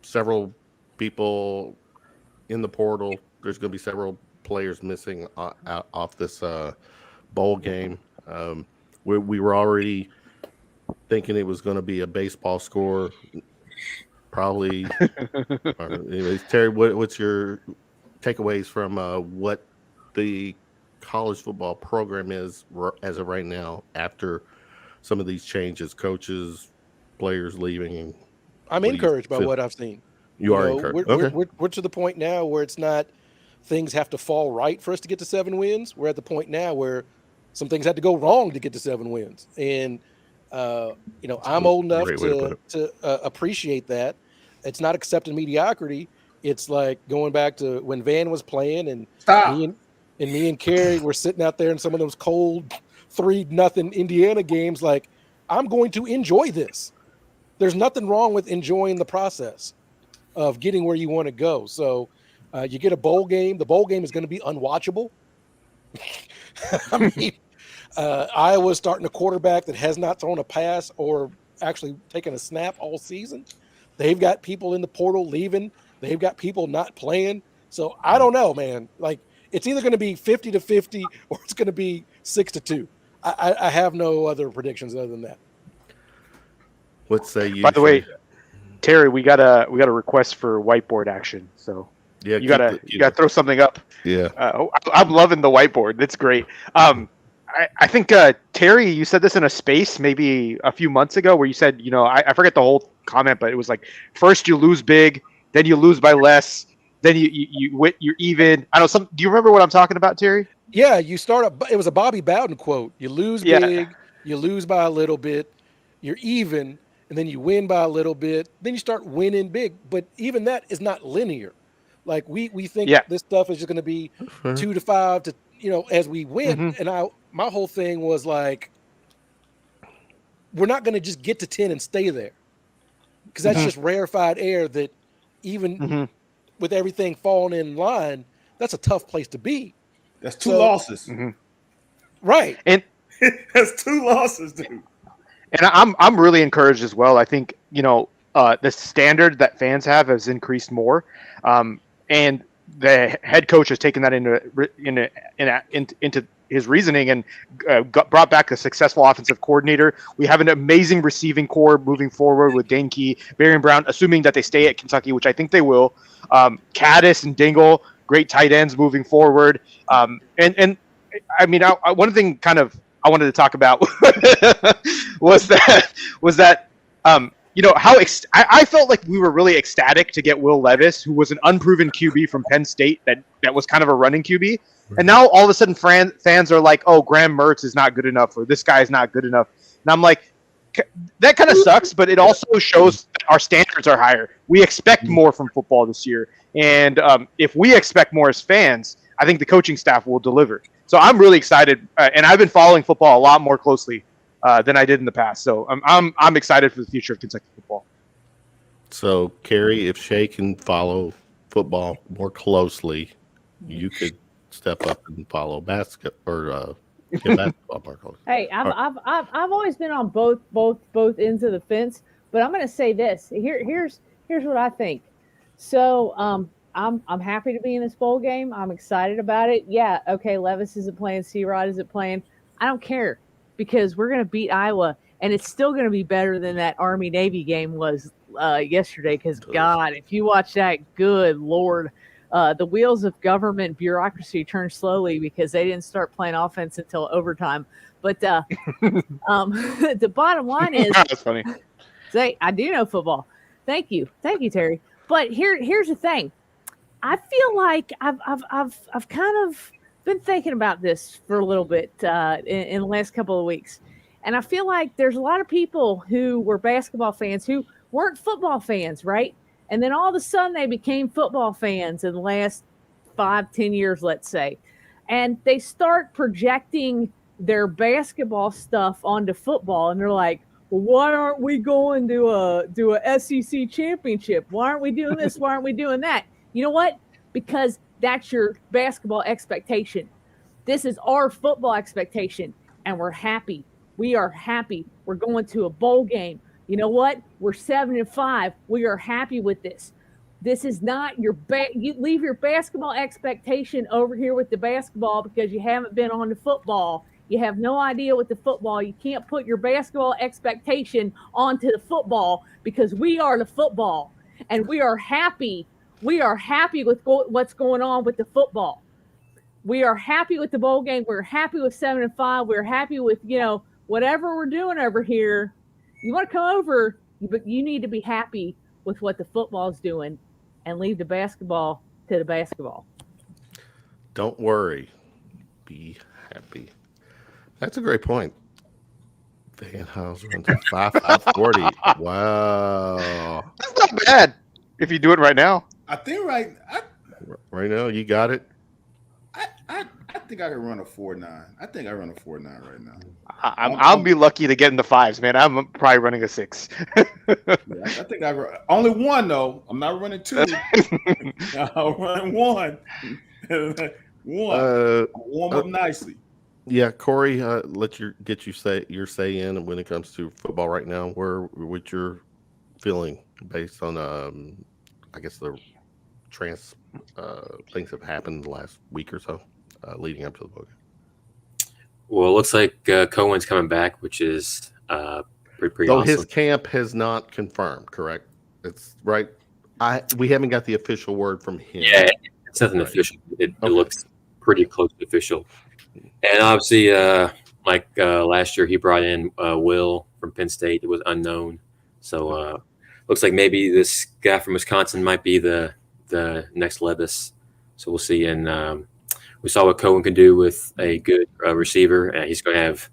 several people in the portal. There's going to be several players missing off this bowl game. We were already thinking it was going to be a baseball score. Probably. Anyways, Terry, what's your takeaways from what the college football program is as of right now after some of these changes, coaches, players leaving? I'm encouraged by what I've seen. You are encouraged. We're to the point now where it's not things have to fall right for us to get to 7 wins. We're at the point now where some things had to go wrong to get to 7 wins. And, I'm old enough to appreciate that. It's not accepting mediocrity. It's like going back to when Van was playing and me and Carrie were sitting out there in some of those cold 3-0 Indiana games. Like, I'm going to enjoy this. There's nothing wrong with enjoying the process of getting where you want to go. So you get a bowl game. The bowl game is going to be unwatchable. I mean, Iowa's starting a quarterback that has not thrown a pass or actually taken a snap all season. They've got people in the portal leaving. They've got people not playing. So I don't know, man. Like, it's either going to be 50-50 or it's going to be 6-2. I have no other predictions other than that. What say you? By the way, Terry, we got a request for whiteboard action. So yeah, you gotta throw something up. Yeah, I'm loving the whiteboard. That's great. I think Terry, you said this in a space maybe a few months ago where you said, I forget the whole comment, but it was like first you lose big, then you lose by less, then you're even. I don't know. Do you remember what I'm talking about, Terry? Yeah, it was a Bobby Bowden quote. You lose big, you lose by a little bit, you're even, and then you win by a little bit, then you start winning big. But even that is not linear. Like we think this stuff is just going to be 2 to 5 to as we win. Mm-hmm. And my whole thing was like, we're not going to just get to 10 and stay there, because that's just rarefied air. That even with everything falling in line, that's a tough place to be. That's two losses. Right. And that's 2 losses, dude. And I'm really encouraged as well. I think the standard that fans have has increased more, and the head coach has taken that into his reasoning and brought back a successful offensive coordinator. We have an amazing receiving core moving forward with Dane Key, Barry Brown, assuming that they stay at Kentucky, which I think they will. Caddis and Dingle, great tight ends moving forward. And I mean, one thing kind of I wanted to talk about was that I felt like we were really ecstatic to get Will Levis, who was an unproven QB from Penn State that was kind of a running QB. And now all of a sudden fans are like, oh, Graham Mertz is not good enough, or this guy is not good enough. And I'm like, that kind of sucks, but it also shows that our standards are higher. We expect more from football this year. And if we expect more as fans, I think the coaching staff will deliver. So I'm really excited, and I've been following football a lot more closely than I did in the past. So I'm excited for the future of Kentucky football. So, Carrie, if Shay can follow football more closely, you could step up and follow basketball more closely. Hey, I've always been on both ends of the fence, but I'm going to say this. Here's what I think. So I'm happy to be in this bowl game. I'm excited about it. Yeah, okay, Levis isn't playing, C-Rod isn't playing. I don't care, because we're going to beat Iowa, and it's still going to be better than that Army-Navy game was yesterday, because, God, if you watch that, good Lord, the wheels of government bureaucracy turn slowly because they didn't start playing offense until overtime. But the bottom line is, that's funny. Say, I do know football. Thank you, Terry. But here's the thing. I feel like I've kind of been thinking about this for a little bit in the last couple of weeks, and I feel like there's a lot of people who were basketball fans who weren't football fans, right? And then all of a sudden they became football fans in the last 5-10 years, let's say. And they start projecting their basketball stuff onto football. And they're like, well, why aren't we going to a SEC championship? Why aren't we doing this? Why aren't we doing that? You know what? Because that's your basketball expectation. This is our football expectation. And we're happy. We are happy. We're going to a bowl game. You know what? We're 7-5. We are happy with this. This is not your you leave your basketball expectation over here with the basketball because you haven't been on the football. You have no idea what the football. You can't put your basketball expectation onto the football, because we are the football, and we are happy. We are happy with what's going on with the football. We are happy with the bowl game. We're happy with 7-5. We're happy with whatever we're doing over here. You want to come over, but you need to be happy with what the football's doing and leave the basketball to the basketball. Don't worry. Be happy. That's a great point. Van Hals runs a 5.40. Wow. That's not bad if you do it right now. I think right now, you got it. I think I can run a 4.9. I think I run a 4.9 right now. I'll be lucky to get in the 5s, man. I'm probably running a 6. Yeah, I think I run only 1 though. I'm not running 2. I'll run 1. 1. Warm up nicely. Yeah, Corey, get your say in when it comes to football right now. What you're feeling based on I guess the trans things have happened the last week or so leading up to the book. Well, it looks like Cohen's coming back, which is pretty Though awesome. his camp has not confirmed, correct? It's right. We haven't got the official word from him. Yeah, it's nothing Right. official. It Okay. looks pretty close to official. And obviously, last year, he brought in Will from Penn State. It was unknown, so looks like maybe this guy from Wisconsin might be the next Levis. So we'll see. And we saw what Cohen can do with a good receiver. He's going to have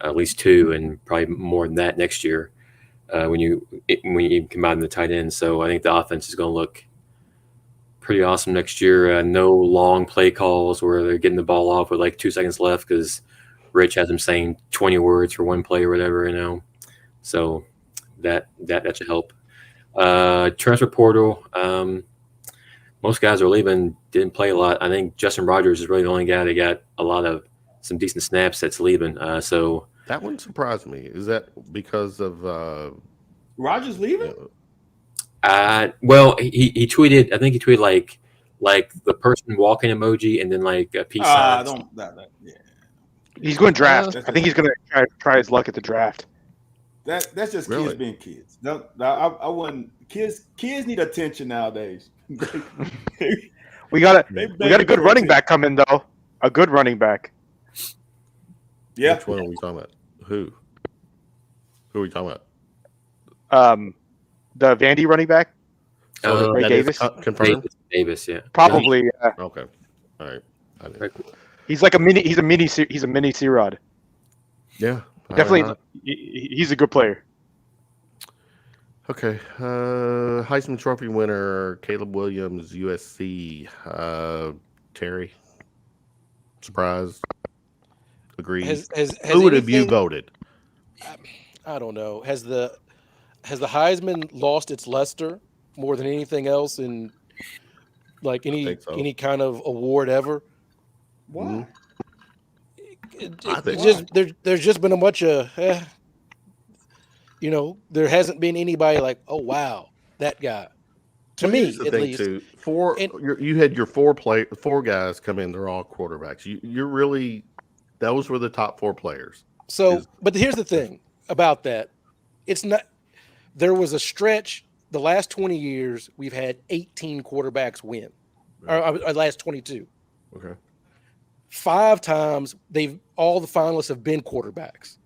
at least two, and probably more than that next year when you combine the tight ends. So I think the offense is going to look pretty awesome next year. No long play calls where they're getting the ball off with like 2 seconds left because Rich has them saying 20 words for one play or whatever, So that should help. Transfer portal. Most guys are leaving, didn't play a lot. I think Justin Rogers is really the only guy that got some decent snaps that's leaving. So that one surprised me. Is that because of Rogers leaving? Well, he tweeted. I think he tweeted like the person walking emoji and then like a peace sign. Yeah. He's going to draft. I think he's going to try his luck at the draft. That's just Really? kids being kids. No, I wouldn't. Kids need attention nowadays. We got a good running back coming though. A good running back. Yeah. Which one are we talking about? Who are we talking about? The Vandy running back. Ray that Davis. is confirmed. Davis, yeah. Probably. Yeah. Okay. All right. He's like a mini C-Rod. Yeah. Definitely. He's a good player. Okay. Heisman Trophy winner Caleb Williams, USC. Terry. Surprised. Agreed. Who would have you voted? I don't know. Has the Heisman lost its luster more than anything else in like any kind of award ever? Why? There's just been a bunch of there hasn't been anybody like, oh wow, that guy. To me, at least. You had your four guys come in. They're all quarterbacks. You're really those were the top four players. So, but here's the thing about that: it's not. There was a stretch. The last 20 years, we've had 18 quarterbacks win. Or last 22. Okay. 5 times all the finalists have been quarterbacks.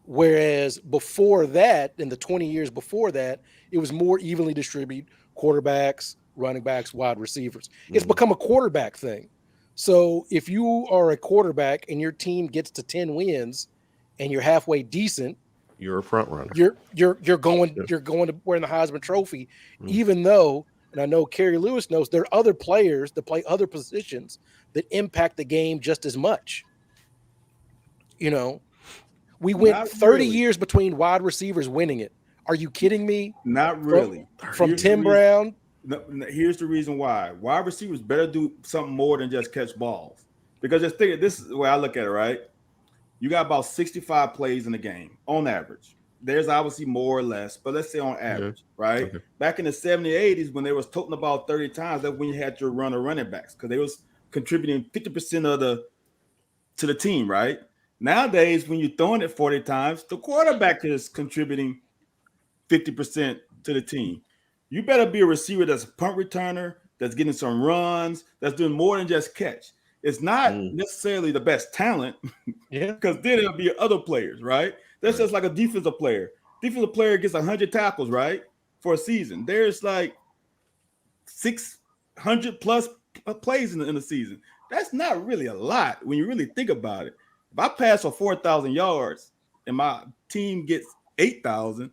Whereas before that, in the 20 years before that, it was more evenly distributed: quarterbacks, running backs, wide receivers. It's become a quarterback thing. So if you are a quarterback and your team gets to 10 wins and you're halfway decent, you're a front runner. You're going to win the Heisman Trophy, even though, and I know Carrie Lewis knows, there are other players that play other positions that impact the game just as much. We went Not 30 really. years between wide receivers winning it. Are you kidding me? Not really. From Tim Brown. No, here's the reason why. Wide receivers better do something more than just catch balls. Because just think, this is the way I look at it, right? You got about 65 plays in the game on average. There's obviously more or less, but let's say on average, right? Okay. Back in the 70s, 80s, when they was toting about 30 times, that's when you had your running backs because they was contributing 50% to the team, right? Nowadays, when you're throwing it 40 times, the quarterback is contributing 50% to the team. You better be a receiver that's a punt returner, that's getting some runs, that's doing more than just catch. It's not necessarily the best talent, because then it'll be other players, right? That's just like a defensive player. Defensive player gets 100 tackles, right, for a season. There's like 600 plus plays in the season. That's not really a lot when you really think about it. If I pass for 4,000 yards and my team gets 8,000,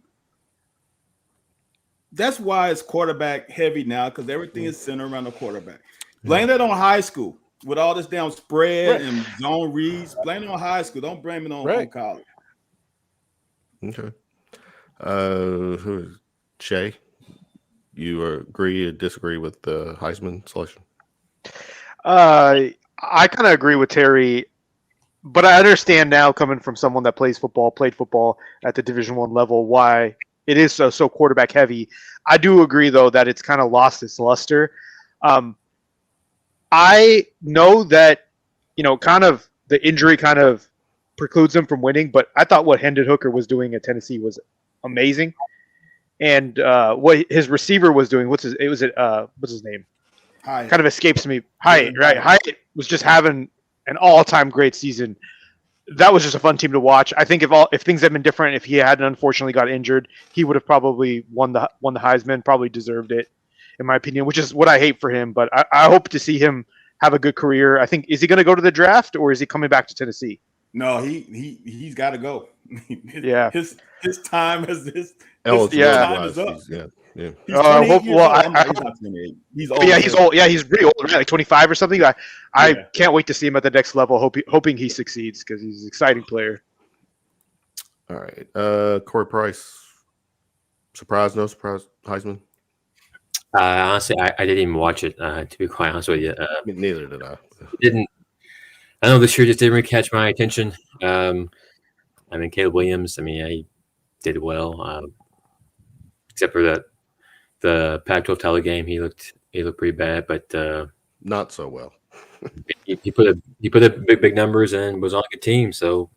that's why it's quarterback heavy now, because everything is centered around the quarterback. Blame that on high school with all this damn spread and zone reads. Blame it on high school. Don't blame it on college. Okay. Who is Shay? You agree or disagree with the Heisman selection? I kind of agree with Terry. but I understand now, coming from someone that played football at the Division I level, why it is so quarterback heavy. I do agree, though, that it's kind of lost its luster. I know that, kind of the injury kind of precludes him from winning, but I thought what Hendon Hooker was doing at Tennessee was amazing. And what his receiver was doing, what's his name? Hyatt. Kind of escapes me. Hyatt, right? Hyatt was just having an all-time great season. That was just a fun team to watch. I think if things had been different, if he hadn't unfortunately got injured, he would have probably won the Heisman, probably deserved it, in my opinion, which is what I hate for him. But I hope to see him have a good career. I think, is he going to go to the draft, or is he coming back to Tennessee? No, he's got to go. Yeah, his time is this. Time is up. Yeah. He's 28 years old. He's not 28. He's old. Yeah, he's old. Yeah, he's pretty old, right? Like 25 or something. I can't wait to see him at the next level. Hoping he succeeds, because he's an exciting player. All right, Corey Price. Surprise? No surprise? Heisman? Honestly, I didn't even watch it. To be quite honest with you, Neither did I. Didn't. I know this year just didn't really catch my attention. Caleb Williams. I did well, except for the Pac-12 title game. He looked pretty bad, but not so well. he put up big numbers and was on a good team. So,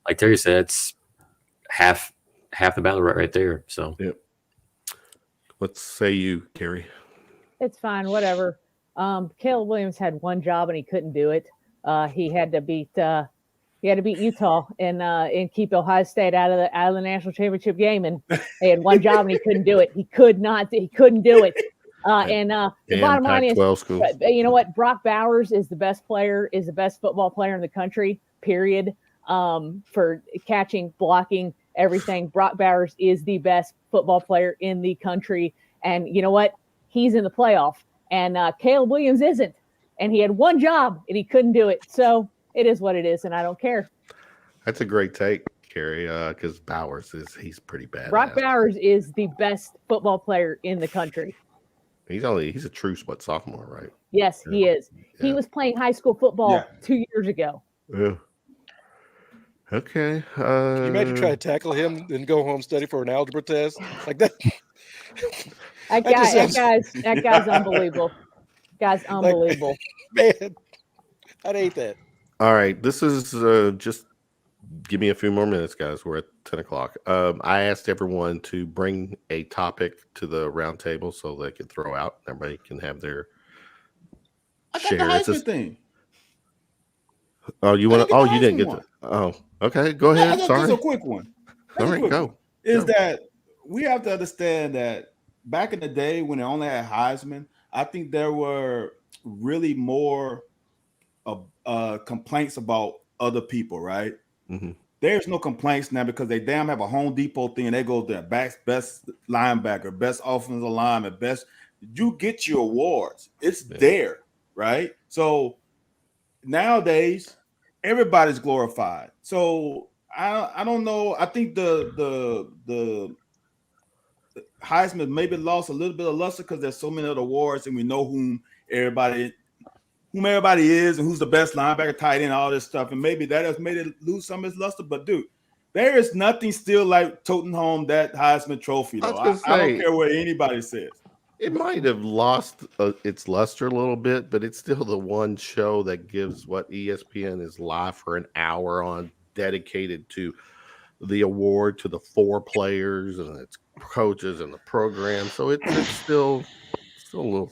like Terry said, it's half the battle right there. So, yep. What say you, Carrie? It's fine, whatever. Caleb Williams had one job and he couldn't do it. He had to beat Utah and keep Ohio State out of the national championship game, and he had one job and he couldn't do it. He couldn't do it. The bottom line is, you know what? Brock Bowers is the best football player in the country, period. For catching, blocking, everything. Brock Bowers is the best football player in the country. And you know what? He's in the playoff. And Caleb Williams isn't. And he had one job and he couldn't do it. So it is what it is, and I don't care. That's a great take, Carrie, because Bowers he's pretty bad. Brock Bowers is the best football player in the country. He's a true sophomore, right? Yes, he is. Yeah. He was playing high school football 2 years ago. Yeah. Okay. Can you imagine trying to tackle him and go home study for an algebra test like that? That guy's unbelievable. Guy's unbelievable. Man, I'd hate that. All right. This is just give me a few more minutes, guys. We're at 10 o'clock. I asked everyone to bring a topic to the round table so they could throw out. Everybody can have their share. I got the Heisman thing. Oh, you want to? Oh, you didn't get the. Oh, okay. Go ahead. Sorry. Just a quick one. All right, go. That we have to understand that back in the day when they only had Heisman, I think there were really more complaints about other people, right? Mm-hmm. There's no complaints now because they damn have a Home Depot thing and they go there, best linebacker, best offensive lineman, best. You get your awards. It's there, right? So nowadays, everybody's glorified. So I don't know. I think the Heisman maybe lost a little bit of luster because there's so many other awards and we know whom everybody is and who's the best linebacker, tight end, all this stuff. And maybe that has made it lose some of its luster. But dude, there is nothing still like toting home that Heisman trophy, though. I don't care what anybody says. It might have lost its luster a little bit, but it's still the one show that gives what ESPN is live for an hour on, dedicated to the award to the 4 players and its coaches and the program. So it's still a little.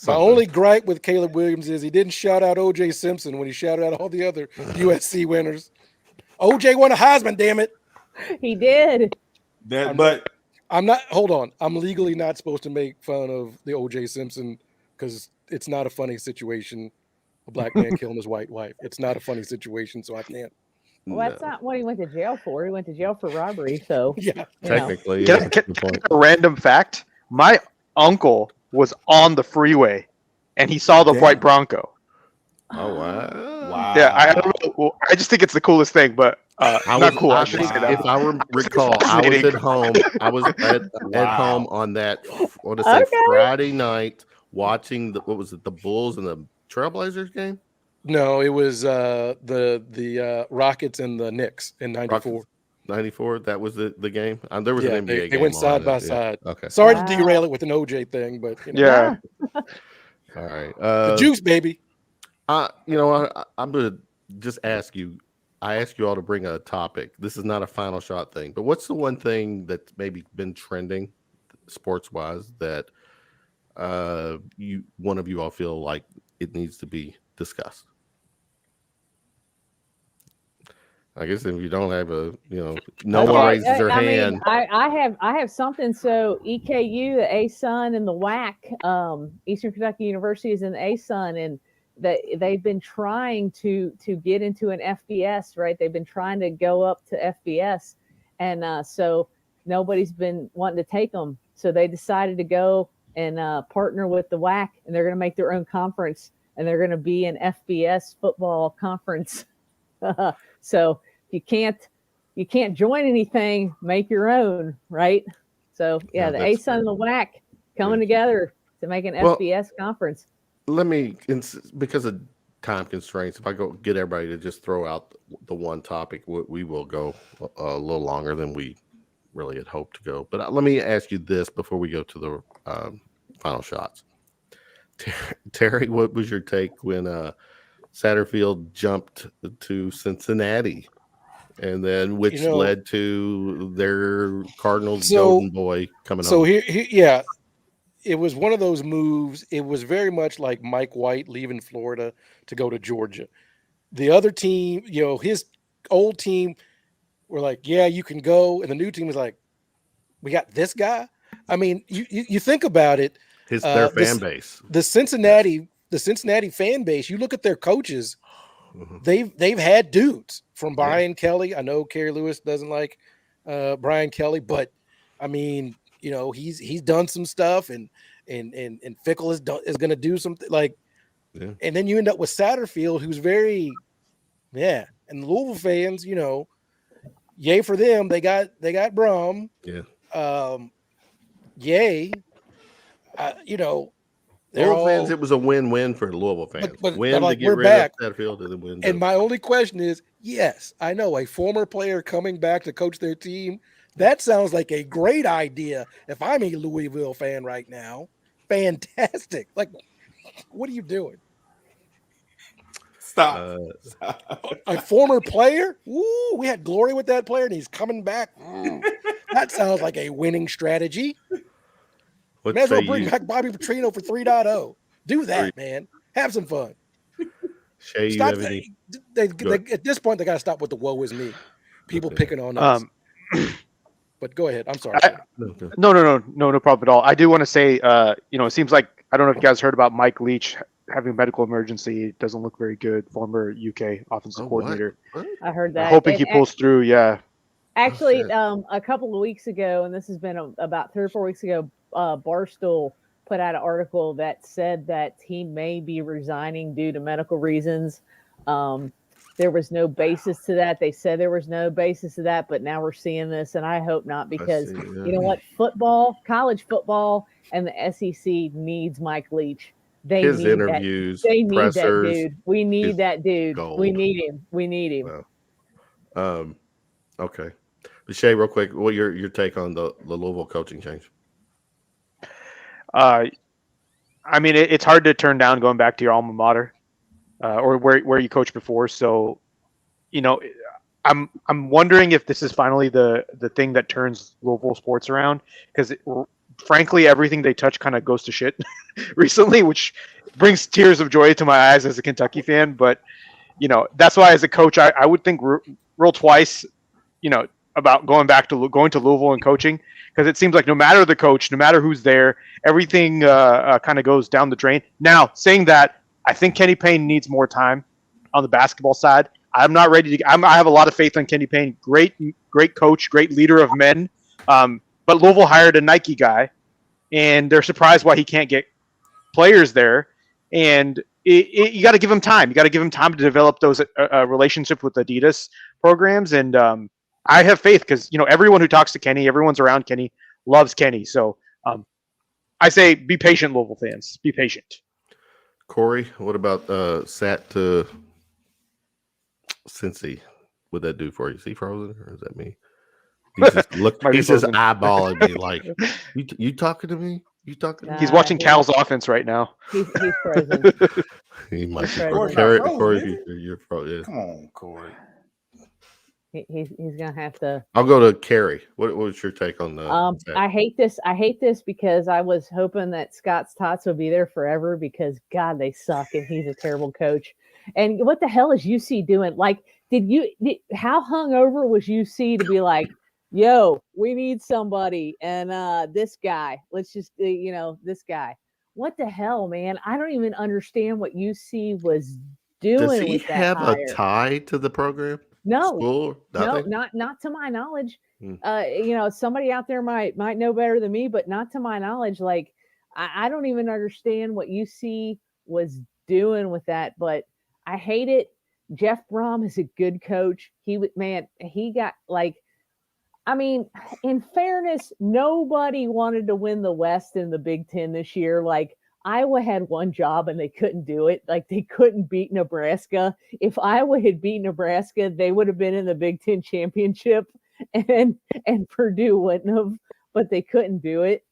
My only gripe with Caleb Williams is he didn't shout out O.J. Simpson when he shouted out all the other USC winners. O.J. won a Heisman, damn it. He did. I'm not. Hold on. I'm legally not supposed to make fun of the O.J. Simpson because it's not a funny situation. A black man killing his white wife. It's not a funny situation, so I can't. Well, that's not what he went to jail for. He went to jail for robbery. So yeah, technically. Can a random fact? My uncle was on the freeway, and he saw the white Bronco. Oh wow! Yeah, I don't know. Well, I just think it's the coolest thing, but not cool. I shouldn't say that. If I recall, I was at home. I was at home on that. Friday night watching the Bulls and the Trailblazers game. No, it was the Rockets and the Knicks in '94. 94. That was the game. There was Yeah, an NBA game. they went side on by it. Yeah. side. Okay. Sorry Wow. to derail it with an OJ thing, but Yeah. All right. the juice, baby. I'm gonna just ask you. I ask you all to bring a topic. This is not a final shot thing, but what's the one thing that's maybe been trending, sports wise, that one of you all feel like it needs to be discussed? I guess if you don't have no one raises their hand. I have something. So EKU, the ASUN, and the WAC, Eastern Kentucky University is in the ASUN, and they've been trying to get into an FBS, right? They've been trying to go up to FBS, and so nobody's been wanting to take them. So they decided to go and partner with the WAC, and they're going to make their own conference, and they're going to be an FBS football conference. So you can't join anything, make your own, right? So yeah, the ASUN and the WAC coming together to make an FBS conference. Let me, because of time constraints, if I go get everybody to just throw out the one topic, we will go a little longer than we really had hoped to go. But let me ask you this before we go to the final shots. Terry, what was your take when Satterfield jumped to Cincinnati, and then which led to their Cardinals golden boy coming home? So here, it was one of those moves. It was very much like Mike White leaving Florida to go to Georgia. The other team, his old team were like, yeah, you can go. And the new team was like, we got this guy. I mean, you think about it. Their fan base. The Cincinnati fan base, you look at their coaches, they've had dudes from Brian Kelly. I know Carrie Lewis doesn't like Brian Kelly, but I mean, he's done some stuff, and Fickle is going to do something and then you end up with Satterfield, who's very, and the Louisville fans, yay for them. They got Brum. Yeah. Yay. Louisville fans, it was a win-win for Louisville fans. But to get we're rid back. of Satterfield and then win. And my only question is, yes, I know a former player coming back to coach their team. That sounds like a great idea. If I'm a Louisville fan right now, fantastic. Like, what are you doing? Stop. A former player? Ooh, we had glory with that player, and he's coming back. That sounds like a winning strategy. May as well bring back Bobby Petrino for 3.0. Do that, man. Have some fun. Shay, stop. At this point, they got to stop with the woe is me. People picking on us. But go ahead. I'm sorry. No problem at all. I do want to say, it seems like, I don't know if you guys heard about Mike Leach having a medical emergency. It doesn't look very good. Former UK offensive coordinator. What? I heard that. Hoping he pulls through. Yeah. Actually, a couple of weeks ago, and this has been about 3 or 4 weeks ago, Barstool put out an article that said that he may be resigning due to medical reasons. There was no basis to that. They said there was no basis to that, but now we're seeing this, and I hope not, because you know what? College football, and the SEC needs Mike Leach. His interviews, they need pressers, that dude. We need that dude. Gold. We need him. We need him. Wow. Okay. Shay, real quick, what your take on the Louisville coaching change? I mean, it's hard to turn down going back to your alma mater, or where you coached before. So, I'm wondering if this is finally the thing that turns Louisville sports around, because frankly, everything they touch kind of goes to shit recently, which brings tears of joy to my eyes as a Kentucky fan. But that's why, as a coach, I would think real twice, about going to Louisville and coaching, because it seems like no matter the coach, no matter who's there, everything kind of goes down the drain. Now, saying that, I think Kenny Payne needs more time on the basketball side. I'm not ready to. I have a lot of faith in Kenny Payne. Great coach, great leader of men. But Louisville hired a Nike guy, and they're surprised why he can't get players there. And you got to give him time. You got to give him time to develop those relationships with Adidas programs. And I have faith, because everyone who talks to Kenny, everyone's around Kenny, loves Kenny. So I say, be patient, Louisville fans. Be patient. Corey, what about Sat to Cincy? What that do for you? Is he frozen or is that me? He's just he's just eyeballing me like, you talking to me? You talking to me? He's watching Cal's offense right now. He's frozen. He might be frozen. frozen. Corey, you're frozen. Come on, Corey. He's gonna have to. I'll go to Carrie. What was your take on the? I hate this because I was hoping that Scott's Tots would be there forever because God, they suck and he's a terrible coach. And what the hell is UC doing? Like, how hungover was UC to be like, yo, we need somebody, and this guy, let's just this guy. What the hell, man? I don't even understand what UC was doing. Does he with that have hire. a tie to the program? No, School? no, not to my knowledge. Hmm. Somebody out there might know better than me, but not to my knowledge. Like, I don't even understand what UC was doing with that, but I hate it. Jeff Brom is a good coach. He got like, I mean, in fairness, nobody wanted to win the West in the Big Ten this year. Like, Iowa had one job and they couldn't do it. Like, they couldn't beat Nebraska. If Iowa had beat Nebraska, they would have been in the Big Ten championship, and Purdue wouldn't have, but they couldn't do it.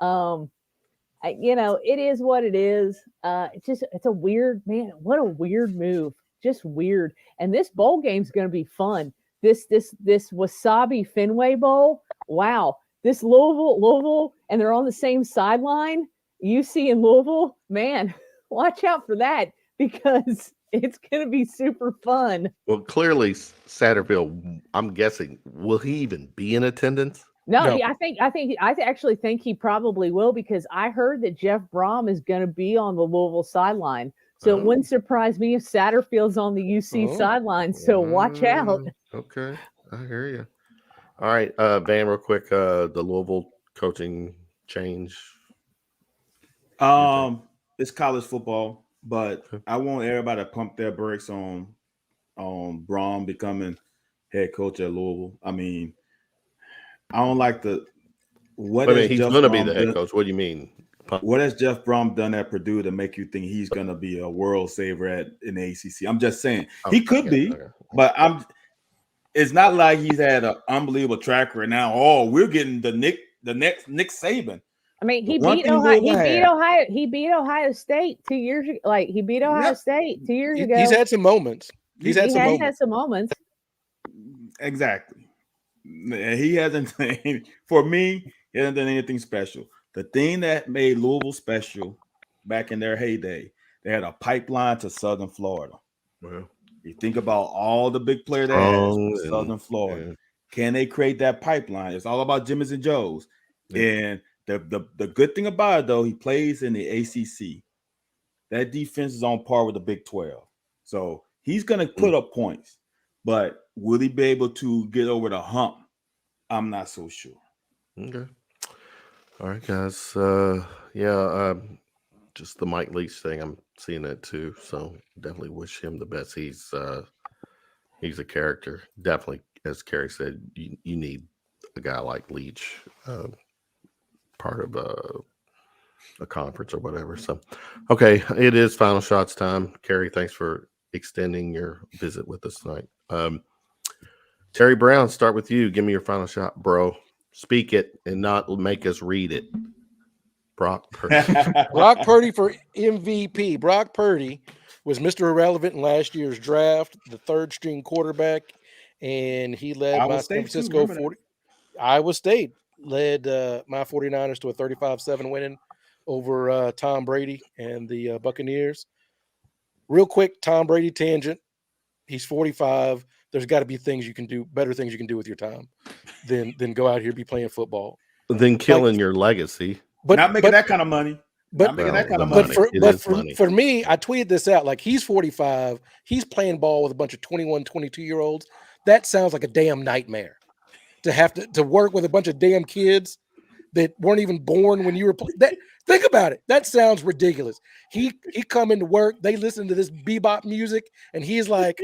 It is what it is. It's a weird, man. What a weird move. Just weird. And this bowl game's going to be fun. This Wasabi Fenway Bowl. Wow. This Louisville, and they're on the same sideline. UC and Louisville, man, watch out for that because it's going to be super fun. Well, clearly Satterfield, I'm guessing, will he even be in attendance? No. I actually think he probably will because I heard that Jeff Brom is going to be on the Louisville sideline. So it wouldn't surprise me if Satterfield's on the UC sideline. So watch out. Okay, I hear you. All right, Van, real quick, the Louisville coaching change. It's college football, but I want everybody to pump their brakes on Brom becoming head coach at Louisville. I mean, I don't like he's going to be the head coach. What do you mean? What has Jeff Brom done at Purdue to make you think he's going to be a world saver in the ACC? I'm just saying he could be, but it's not like he's had an unbelievable track right now. Oh, we're getting the next Nick Saban. I mean, he beat Ohio State 2 years ago. Like, he beat Ohio State 2 years ago. He's had some moments. He's had some moments. Exactly. He hasn't. For me, he hasn't done anything special. The thing that made Louisville special back in their heyday, they had a pipeline to Southern Florida. Well, you think about all the big players they had from Southern Florida. Yeah. Can they create that pipeline? It's all about Jimmy's and Joe's. Yeah. And the good thing about it, though, he plays in the ACC. That defense is on par with the Big 12. So he's going to put up points. But will he be able to get over the hump? I'm not so sure. Okay. All right, guys. Just the Mike Leach thing. I'm seeing that too. So definitely wish him the best. He's a character. Definitely, as Carrie said, you need a guy like Leach, part of a conference or whatever. So, okay, it is final shots time. Carrie, thanks for extending your visit with us tonight. Terry Brown, start with you. Give me your final shot, bro. Speak it and not make us read it. Brock Purdy. Brock Purdy for MVP. Brock Purdy was Mr. Irrelevant in last year's draft, the third string quarterback, and he led my San Francisco 40. Iowa State led my 49ers to a 35-7 winning over Tom Brady and the Buccaneers. Real quick, Tom Brady tangent. He's 45. There's got to be things you can do, better things you can do with your time than go out here be playing football. Than killing your legacy. But not making that kind of money. For me, I tweeted this out. Like, he's 45. He's playing ball with a bunch of 21, 22-year-olds. That sounds like a damn nightmare. To have to work with a bunch of damn kids that weren't even born when you were that. Think about it. That sounds ridiculous. He come into work. They listen to this bebop music, and he's like,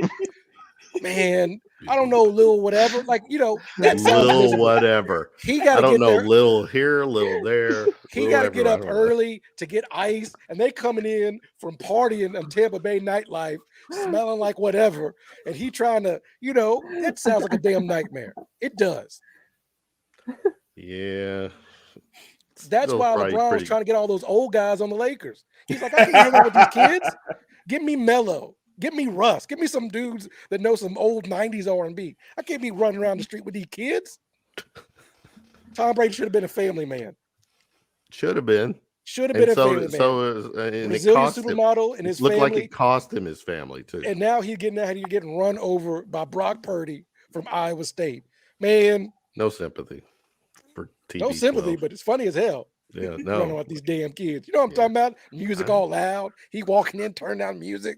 Man, I don't know, little whatever. Like, that sounds Little miserable. whatever. He got I to don't get know, there. little here, little there. He little got to get everywhere, up I don't know. early to get ice, and they coming in from partying on Tampa Bay nightlife, smelling like whatever, and he trying to, that sounds like a damn nightmare. It does. Yeah. That's Still why probably LeBron's pretty- trying to get all those old guys on the Lakers. He's like, I can't hang out with these kids. Give me Melo. Give me Russ. Give me some dudes that know some old 90s R&B. I can't be running around the street with these kids. Tom Brady should have been a family man. Should have been. Should have And been a so, family man. so it was, and it Brazilian cost him. supermodel and It his looked family. like it cost him his family too. And now he's getting run over by Brock Purdy from Iowa State. Man, No sympathy for TV. no sympathy, but it's funny as hell. Yeah, Running no. with these damn kids. You know what I'm talking about? Music all loud. He walking in, turn down music.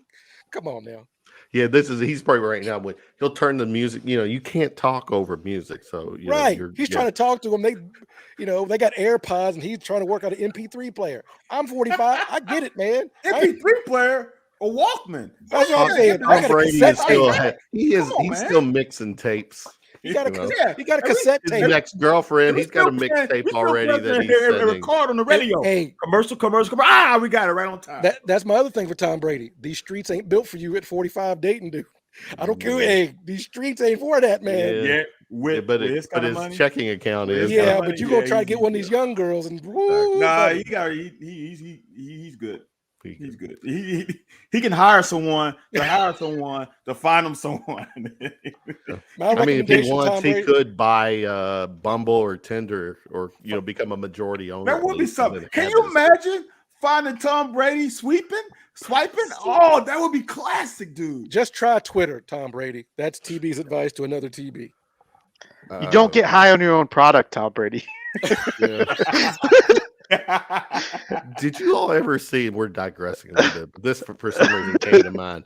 Come on now. Yeah, he's probably right now when he'll turn the music, you can't talk over music. So Right. He's trying to talk to them. They got AirPods and he's trying to work out an MP3 player. I'm 45. I get it, man. MP3 player, a Walkman. That's what I'm saying. I Tom got a Brady cassette is still tape. he's man. still mixing tapes. He got a You know. cassette His tape. ex-girlfriend, We he's got a still mixtape playing- already that he's and sending. record on the radio. Hey, Commercial. Ah, we got it right on time. that's my other thing for Tom Brady. These streets ain't built for you at 45 dating, dude. I don't care. Hey, these streets ain't for that, man. Yeah. with but his kind of his money. checking account is. Yeah, money, but you're gonna try to he's get one of these young girls and woo, Nah, buddy. he's good. He's good. He can hire someone to find him someone. My I mean, if he recommendation, Tom wants, he Brady- could buy Bumble or Tinder, or become a majority owner. That at would be least, and something. then Can have you his- imagine finding Tom Brady swiping? Oh, that would be classic, dude. Just try Twitter, Tom Brady. That's TB's advice to another TB. You don't get high on your own product, Tom Brady. Yeah. Did you all ever see? We're digressing a little bit, but this for some reason came to mind.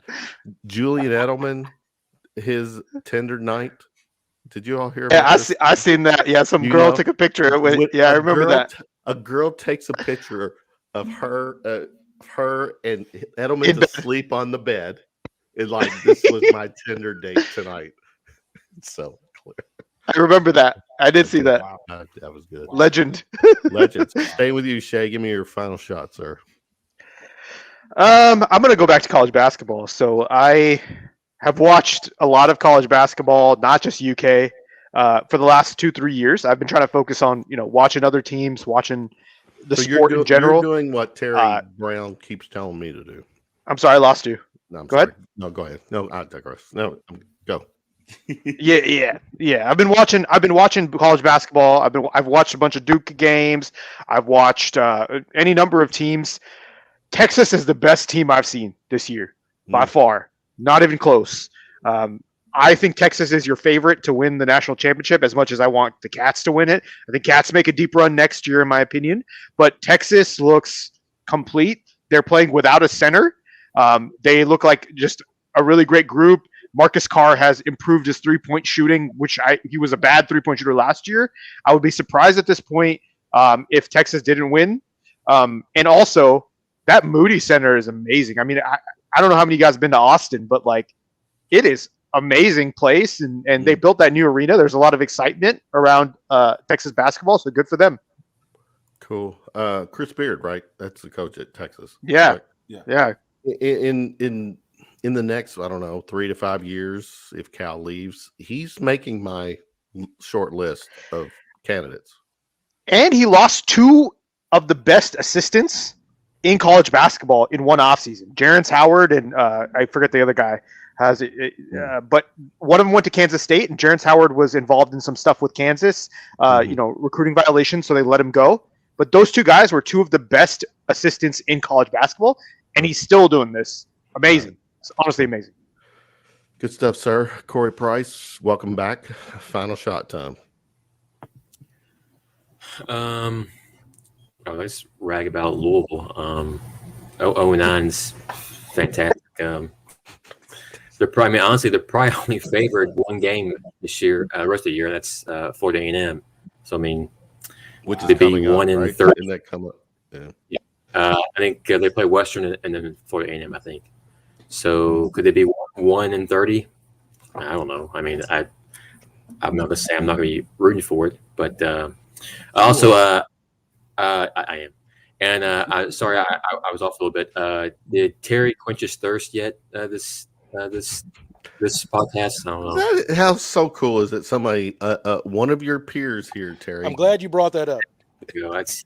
Julian Edelman, his Tinder night. Did you all hear about Yeah, this? I seen that. Yeah, some You girl know, took a picture with. With Yeah, I a remember girl that. A girl takes a picture of her and Edelman's In bed. asleep on the bed. And like, this was my Tinder date tonight. So clear. I remember that. I did see that. Wow. That was good. Legend. Legends. Stay with you, Shay. Give me your final shot, sir. I'm going to go back to college basketball. So I have watched a lot of college basketball, not just UK, for the last 2-3 years. I've been trying to focus on, watching other teams, watching the So sport in general. You're doing what Terry Brown keeps telling me to do. I'm sorry, I lost you. No, Go ahead. No, go ahead. No, I digress. No, go. Yeah. I've been watching college basketball. I've watched a bunch of Duke games. I've watched any number of teams. Texas is the best team I've seen this year by far. Not even close. I think Texas is your favorite to win the national championship as much as I want the Cats to win it. I think Cats make a deep run next year, in my opinion. But Texas looks complete. They're playing without a center. They look like just a really great group. Marcus Carr has improved his three-point shooting, he was a bad three-point shooter last year. I would be surprised at this point if Texas didn't win. And also, that Moody Center is amazing. I mean, I don't know how many of you guys have been to Austin, but like, it is amazing place, and they built that new arena. There's a lot of excitement around Texas basketball, so good for them. Cool. Chris Beard, right? That's the coach at Texas. Yeah. Right? Yeah. In the next, I don't know, 3 to 5 years, if Cal leaves, he's making my short list of candidates. And he lost 2 of the best assistants in college basketball in one offseason. Jarence Howard and I forget the other guy has it. But one of them went to Kansas State, and Jarence Howard was involved in some stuff with Kansas, recruiting violations, so they let him go. But those 2 guys were 2 of the best assistants in college basketball, and he's still doing this. Amazing. It's honestly amazing. Good stuff, sir. Corey Price, welcome back. Final shot time. Let's rag about Louisville. 09's fantastic. They're probably, honestly, they're probably only favored one game this year, rest of the year. That's Florida A&M. So I mean, Which is to be coming up, 1 in right? 30. Didn't that come up? Yeah. I think they play Western and then Florida A&M. I think. So could they be 1 in 30? I don't know. I mean, I'm not gonna say I'm not gonna be rooting for it, but also I am. And sorry, I was off a little bit. Did Terry quench his thirst yet? This podcast. I don't know. How so cool is it? Somebody, one of your peers here, Terry. I'm glad you brought that up. Yes.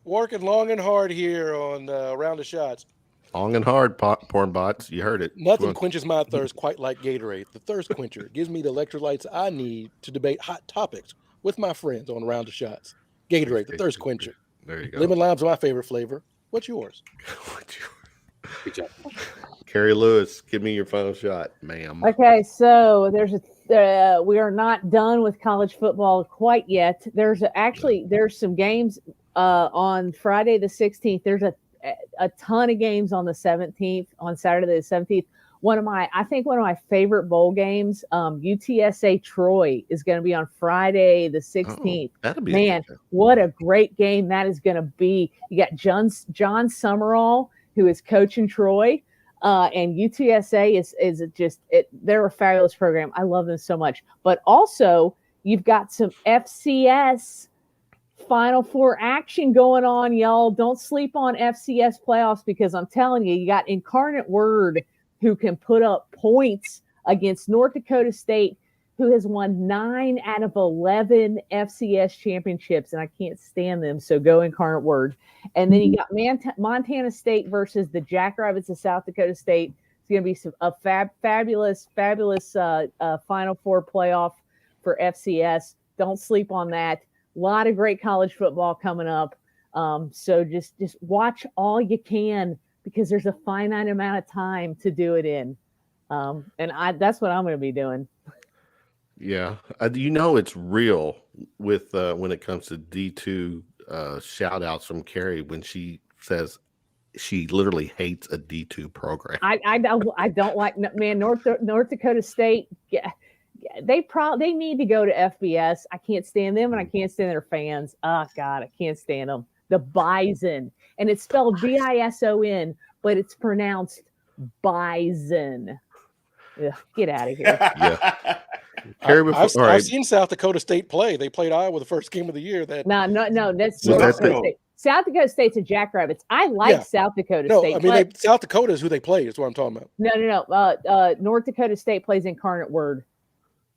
Working long and hard here on Round of Shots. Long and hard, porn bots. You heard it. Nothing quenches my thirst quite like Gatorade. The thirst quencher gives me the electrolytes I need to debate hot topics with my friends on Round of Shots. Gatorade, the thirst quencher. There you go. Lemon lime's my favorite flavor. What's yours? Good job. Carrie Lewis, give me your final shot, ma'am. Okay, so we are not done with college football quite yet. There's some games on Friday the 16th. There's a ton of games on the 17th, on Saturday the 17th. One of my favorite bowl games, UTSA Troy, is going to be on Friday the 16th. That'll be Man, what a great game that is going to be. You got John Summerall, who is coaching Troy, and UTSA is just they're a fabulous program. I love them so much. But also, you've got some FCS Final Four action going on, y'all. Don't sleep on FCS playoffs, because I'm telling you, you got Incarnate Word, who can put up points against North Dakota State, who has won 9 out of 11 FCS championships, and I can't stand them, so go Incarnate Word. And then you got Montana State versus the Jackrabbits of South Dakota State. It's going to be a fabulous Final Four playoff for FCS. Don't sleep on that. A lot of great college football coming up. So just watch all you can, because there's a finite amount of time to do it in. And that's what I'm going to be doing. Yeah. It's real with when it comes to D2 shout outs from Carrie when she says she literally hates a D2 program. I don't like, man, North Dakota State. Yeah, they need to go to FBS. I can't stand them, and I can't stand their fans. Oh God, I can't stand them. The Bison, and it's spelled Bison, but it's pronounced Bison. Ugh, get out of here. Yeah. Carrie, I've seen South Dakota State play. They played Iowa the first game of the year. No, that's Well, North Dakota State. South Dakota State's a Jackrabbits. I like South Dakota State. I mean, South Dakota is who they play. Is what I'm talking about. No. North Dakota State plays Incarnate Word.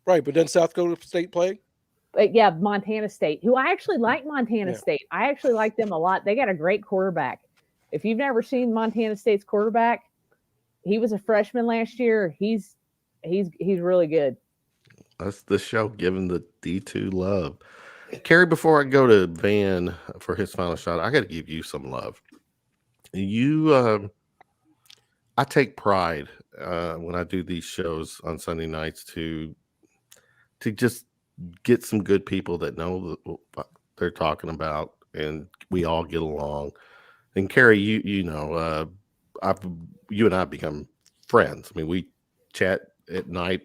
Right, but then South Dakota State play? But yeah, Montana State, who I actually like Montana State. I actually like them a lot. They got a great quarterback. If you've never seen Montana State's quarterback, he was a freshman last year. He's really good. That's the show, giving the D2 love. Carrie, before I go to Van for his final shot, I got to give you some love. I take pride when I do these shows on Sunday nights to just get some good people that know what they're talking about, and we all get along. And Carrie, you know, you and I have become friends. I mean, we chat at night,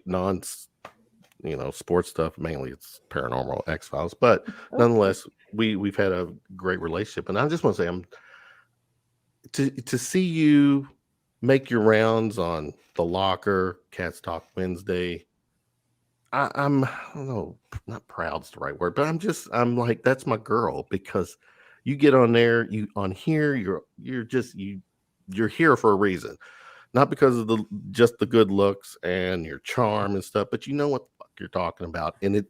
sports stuff. Mainly it's paranormal, X-Files, but nonetheless, we've had a great relationship. And I just want to say, to see you make your rounds on The Locker, Cats Talk Wednesday. I don't know, not proud's the right word, but I'm like, that's my girl, because you get on there, you're here for a reason, not because of just the good looks and your charm and stuff, but you know what the fuck you're talking about, and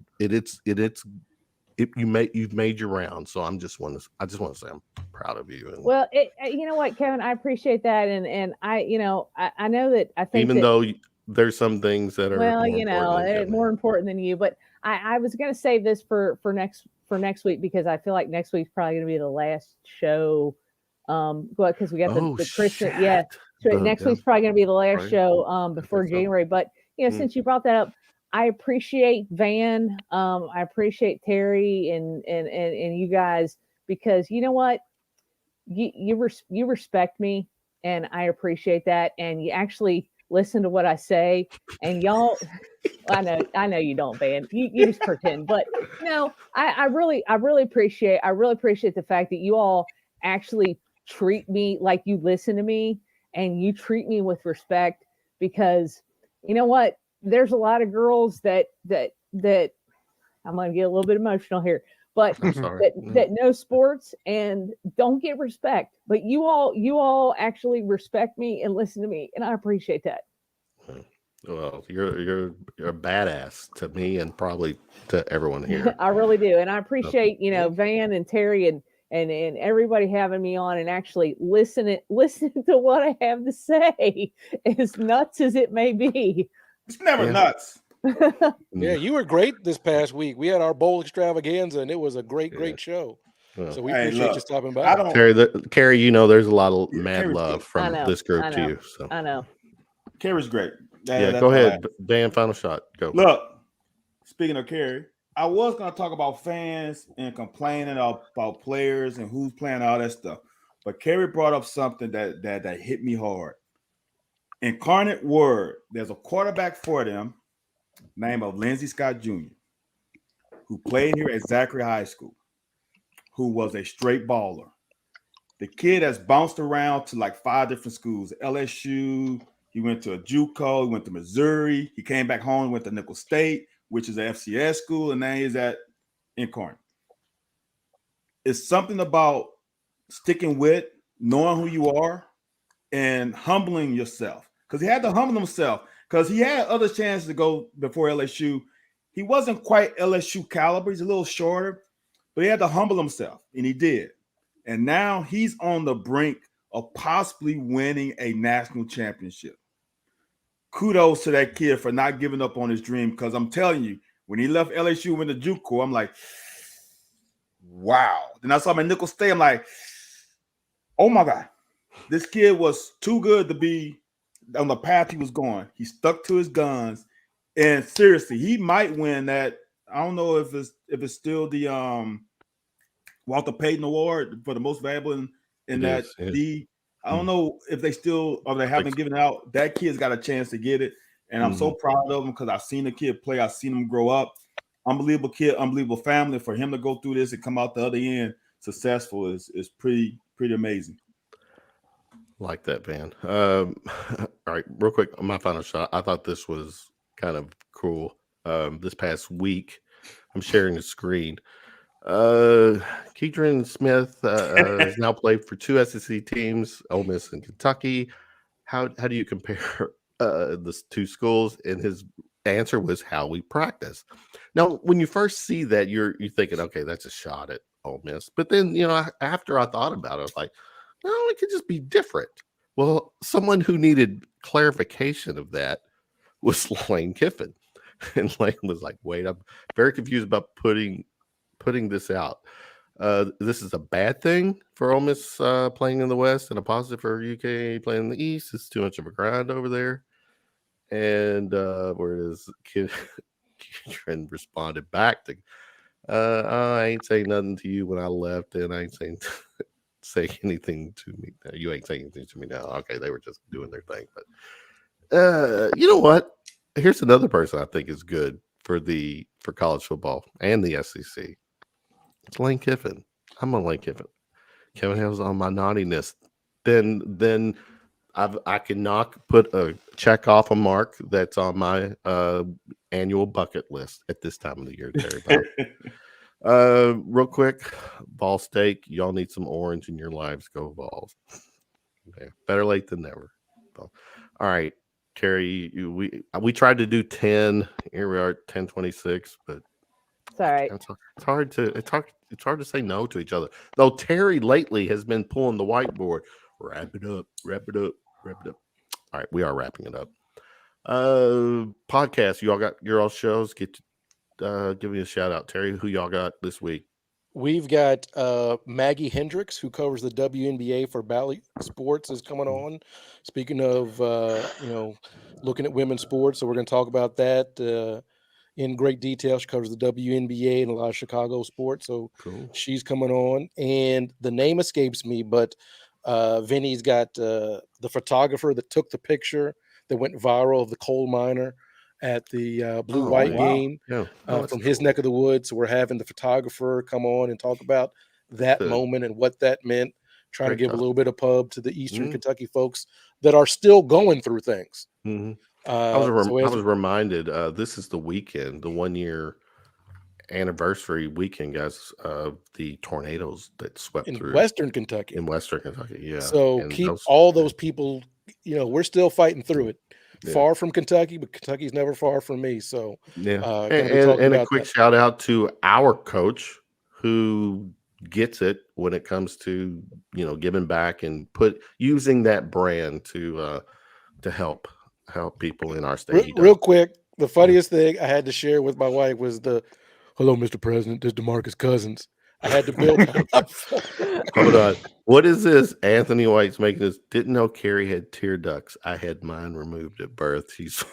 you've made your round. So I just want to say I'm proud of you. And well, you know what, Kevin, I appreciate that, and I know that I think even though there's some things that are more important than you, but I was going to save this for next week, because I feel like next week's probably going to be the last show. Because we got the Christmas. Yeah, so next week's probably going to be the last show before January. But since you brought that up, I appreciate Van. I appreciate Terry and you guys, because you know what, you respect me, and I appreciate that, and you actually listen to what I say, and y'all. I know you don't, Van. You just pretend, but I really appreciate the fact that you all actually treat me like you listen to me, and you treat me with respect, because you know what, there's a lot of girls that I'm going to get a little bit emotional here, but I'm sorry. that know sports and don't get respect. But you all actually respect me and listen to me, and I appreciate that. Well, you're a badass to me and probably to everyone here. I really do, and I appreciate Van and Terry and everybody having me on and actually listen to what I have to say, as nuts as it may be. It's never nuts. Yeah, you were great this past week. We had our bowl extravaganza, and it was a great show. So we appreciate you stopping by. Carrie, there's a lot of mad love from this group to you. So I know. Carrie's great. Go ahead, Dan. Final shot. Go. Look, speaking of Carrie, I was going to talk about fans and complaining about players and who's playing, all that stuff. But Carrie brought up something that hit me hard. Incarnate Word, there's a quarterback for them named of Lindsey Scott Jr., who played here at Zachary High School, who was a straight baller. The kid has bounced around to like 5 different schools, LSU. He went to a JUCO. He went to Missouri. He came back home, went to Nicholls State, which is an FCS school, and now he's at Incarnate. It's something about sticking with, knowing who you are, and humbling yourself. Because he had to humble himself, because he had other chances to go before LSU. He wasn't quite LSU caliber. He's a little shorter, but he had to humble himself, and he did. And now he's on the brink of possibly winning a national championship. Kudos to that kid for not giving up on his dream, because I'm telling you, when he left LSU and went to JUCO, I'm like, wow. Then I saw him at Nicholls State. I'm like, oh my God, this kid was too good to be on the path he was going. He stuck to his guns, and seriously, he might win that. I don't know if it's still the Walter Payton Award for the most valuable in that D. I don't know if they still or they haven't given it out. That kid's got a chance to get it, and I'm so proud of him because I've seen the kid play. I've seen him grow up. Unbelievable kid, unbelievable family. For him to go through this and come out the other end successful is pretty amazing. Like that, Van. All right, real quick, my final shot. I thought this was kind of cool. This past week, I'm sharing the screen. Keedron Smith has now played for 2 SEC teams, Ole Miss and Kentucky. How do you compare the 2 schools? And his answer was how we practice. Now, when you first see that, you're thinking, okay, that's a shot at Ole Miss. But then, after I thought about it, I was like, no, it could just be different. Well, someone who needed clarification of that was Lane Kiffin. And Lane was like, wait, I'm very confused about putting this out. This is a bad thing for Ole Miss playing in the West and a positive for UK playing in the East. It's too much of a grind over there. And whereas Keedron responded back to, I ain't saying nothing to you when I left, and I ain't saying say anything to me. You ain't saying anything to me now. Okay, they were just doing their thing. But you know what? Here's another person I think is good for college football and the SEC. It's Lane Kiffin. I'm on Lane Kiffin. Kevin Hale's on my naughtiness. Then I can put a check off a mark that's on my annual bucket list at this time of the year, Terry. Real quick, Ball Steak. Y'all need some orange in your lives. Go Vols. Okay. Better late than never. All right, Terry. We tried to do 10. Here we are at 10:26, but it's all right. It's hard to say no to each other. Though Terry lately has been pulling the whiteboard. Wrap it up. All right, we are wrapping it up. Podcast. You all got your all shows. Give me a shout out, Terry. Who y'all got this week? We've got Maggie Hendricks, who covers the WNBA for Bally Sports, is coming on. Speaking of, looking at women's sports, so we're going to talk about that in great detail. She covers the WNBA and a lot of Chicago sports, so cool. She's coming on. And the name escapes me, but Vinny's got the photographer that took the picture that went viral of the coal miner at the blue-white game from his neck of the woods. So we're having the photographer come on and talk about that moment and what that meant, trying to give a little bit of pub to the Eastern Kentucky folks that are still going through things. I was reminded this is the weekend, the 1 year anniversary weekend, guys, of the tornadoes that swept in through Western Kentucky. Yeah. So And keep all those people. We're still fighting through it. Yeah. Far from Kentucky, but Kentucky's never far from me. So yeah, gonna be talking and a about quick that. shout out to our coach who gets it when it comes to giving back and using that brand to help people in our state. Real quick, the funniest thing I had to share with my wife was "Hello, Mr. President, this is DeMarcus Cousins." I had to build that up. Hold on. What is this? Anthony White's making this. Didn't know Carrie had tear ducts. I had mine removed at birth. He's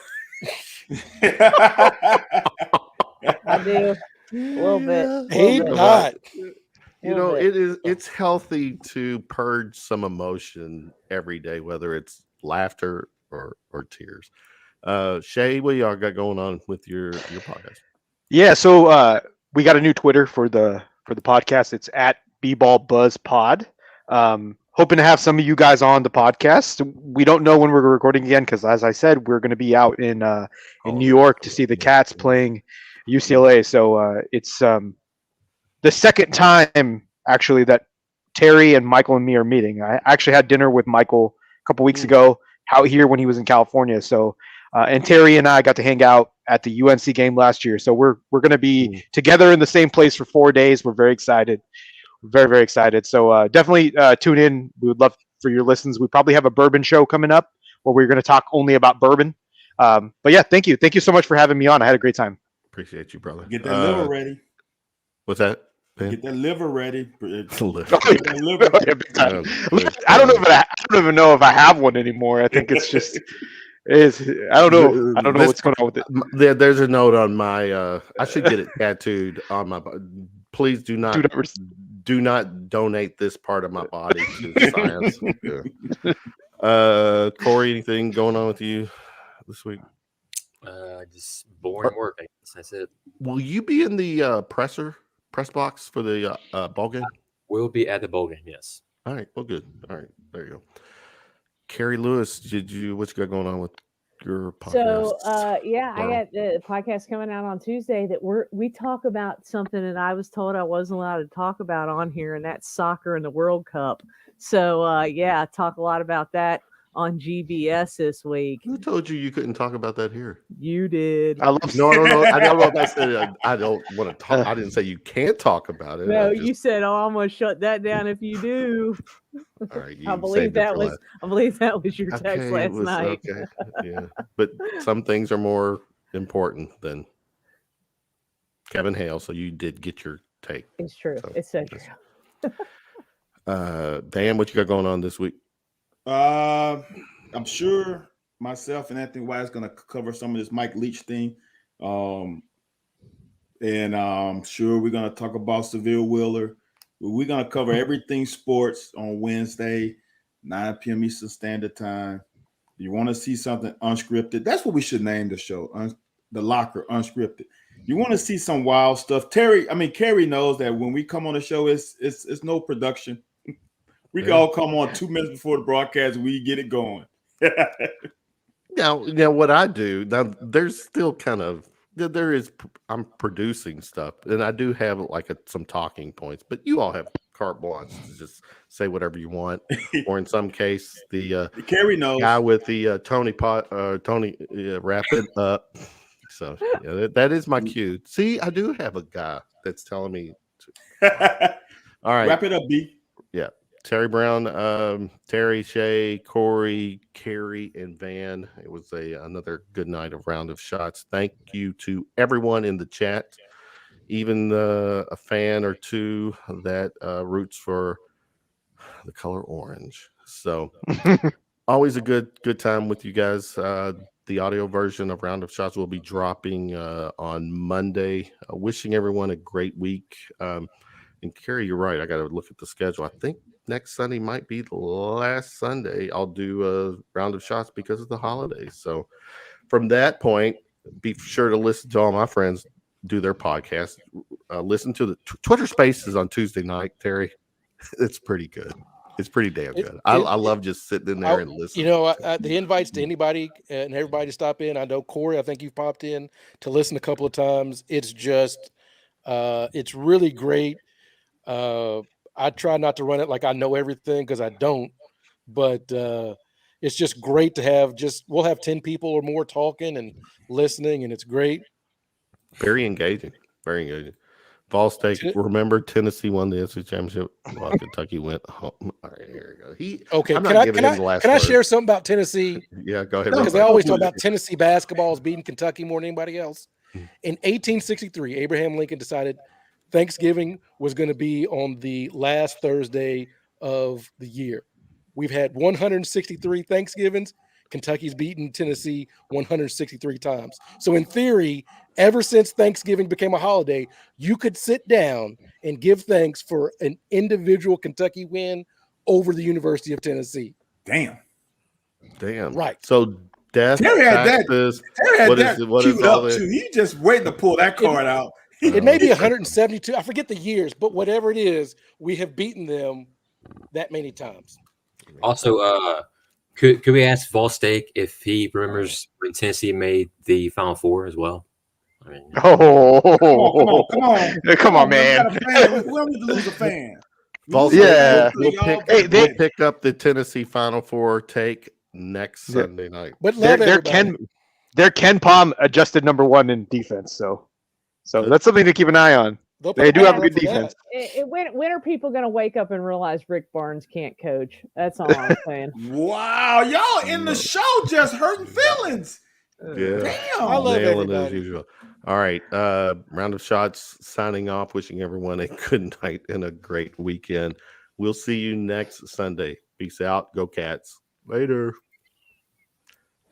I do. A little bit. He not. It's healthy to purge some emotion every day, whether it's laughter or tears. Shay, what y'all got going on with your podcast? Yeah, so we got a new Twitter for the podcast. It's at @BBallBuzzPod. Hoping to have some of you guys on the podcast. We don't know when we're recording again because, as I said, we're going to be out in New York to see the Cats playing UCLA. So it's the second time actually that Terry and Michael and me are meeting. I actually had dinner with Michael a couple weeks ago out here when he was in California. So and Terry and I got to hang out at the UNC game last year. So we're going to be together in the same place for 4 days. We're very excited. Very, very excited. So definitely tune in. We would love for your listens. We probably have a bourbon show coming up where we're going to talk only about bourbon. But yeah, thank you. Thank you so much for having me on. I had a great time. Appreciate you, brother. Get that liver ready. What's that? Get that liver ready. Liver. I don't know if I don't even know if I have one anymore. I think it's just I don't know. I don't know what's going on with it. There's a note on my I should get it tattooed on my body. Please do not donate this part of my body to science. Yeah. Corey, anything going on with you this week? Just boring work. I guess that's it. Will you be in the press box for the ball game? We'll be at the bowl game. Yes. All right. Well, good. All right. There you go. Carrie Lewis, what you got going on with your podcast? So I got the podcast coming out on Tuesday that we talk about something that I was told I wasn't allowed to talk about on here, and that's soccer and the World Cup. So talk a lot about that on GBS this week. Who told you couldn't talk about that here? You did. No. I don't know if I said I don't want to talk. I didn't say you can't talk about it. No, you said, "Oh, I'm going to shut that down if you do." All right, I believe that was your text last night. Okay. Yeah, but some things are more important than Kevin Hale. So you did get your take. It's true. So, it's so true. Dan, what you got going on this week? I'm sure myself and Anthony White is going to cover some of this Mike Leach thing. And I'm sure we're going to talk about Seville Wheeler. We're going to cover everything sports on Wednesday, 9 p.m. Eastern Standard Time. You want to see something unscripted? That's what we should name the show, The Locker Unscripted. You want to see some wild stuff. Carrie knows that when we come on the show, it's no production. We can all come on 2 minutes before the broadcast. We get it going. Now, what I do now, there's still I'm producing stuff, and I do have some talking points. But you all have carte blanche to just say whatever you want, or in some case, the Carrie knows guy with the Tony wrap it up. So that is my cue. See, I do have a guy that's telling me. All right, wrap it up, B. Yeah. Terry Brown, Terry, Shay, Corey, Carrie, and Van. It was another good night of Round of Shots. Thank you to everyone in the chat, even a fan or two that roots for the color orange. So always a good time with you guys. The audio version of Round of Shots will be dropping on Monday. Wishing everyone a great week. And Carrie, you're right. I got to look at the schedule. I think next Sunday might be the last Sunday I'll do a Round of Shots because of the holidays. So from that point, be sure to listen to all my friends do their podcast. Listen to the Twitter Spaces on Tuesday night, Terry. It's pretty good. It's pretty damn good. I love just sitting in there and listening. You know, the invites to anybody and everybody to stop in. I know Corey, I think you've popped in to listen a couple of times. It's just, it's really great. I try not to run it like I know everything because I don't, but it's just great to have we'll have 10 people or more talking and listening, and it's great. Very engaging. Very engaging. Fall State, remember Tennessee won the SEC championship while Kentucky went home. All right, here we go. Okay, can I share something about Tennessee? Yeah, go ahead. Because they always talk about Tennessee basketball as beating Kentucky more than anybody else. In 1863, Abraham Lincoln decided Thanksgiving was going to be on the last Thursday of the year. We've had 163 Thanksgivings. Kentucky's beaten Tennessee 163 times. So in theory, ever since Thanksgiving became a holiday, you could sit down and give thanks for an individual Kentucky win over the University of Tennessee. Damn. Right. So death, Terry had taxes, what is all this? He just waiting to pull that card out. It may be 172. I forget the years, but whatever it is, we have beaten them that many times. Also, could we ask Vol Steak if he remembers when Tennessee made the Final Four as well? I mean, come on, man. We don't need to lose a fan. We'll pick up the Tennessee Final Four take next Sunday night. But they're Ken Palm adjusted number 1 in defense, so that's something to keep an eye on. They do have a good defense. When are people going to wake up and realize Rick Barnes can't coach? That's all I'm saying. Wow, y'all in the show just hurting feelings. Yeah, damn. I love everybody. As usual. All right, Round of Shots signing off. Wishing everyone a good night and a great weekend. We'll see you next Sunday. Peace out. Go Cats. Later.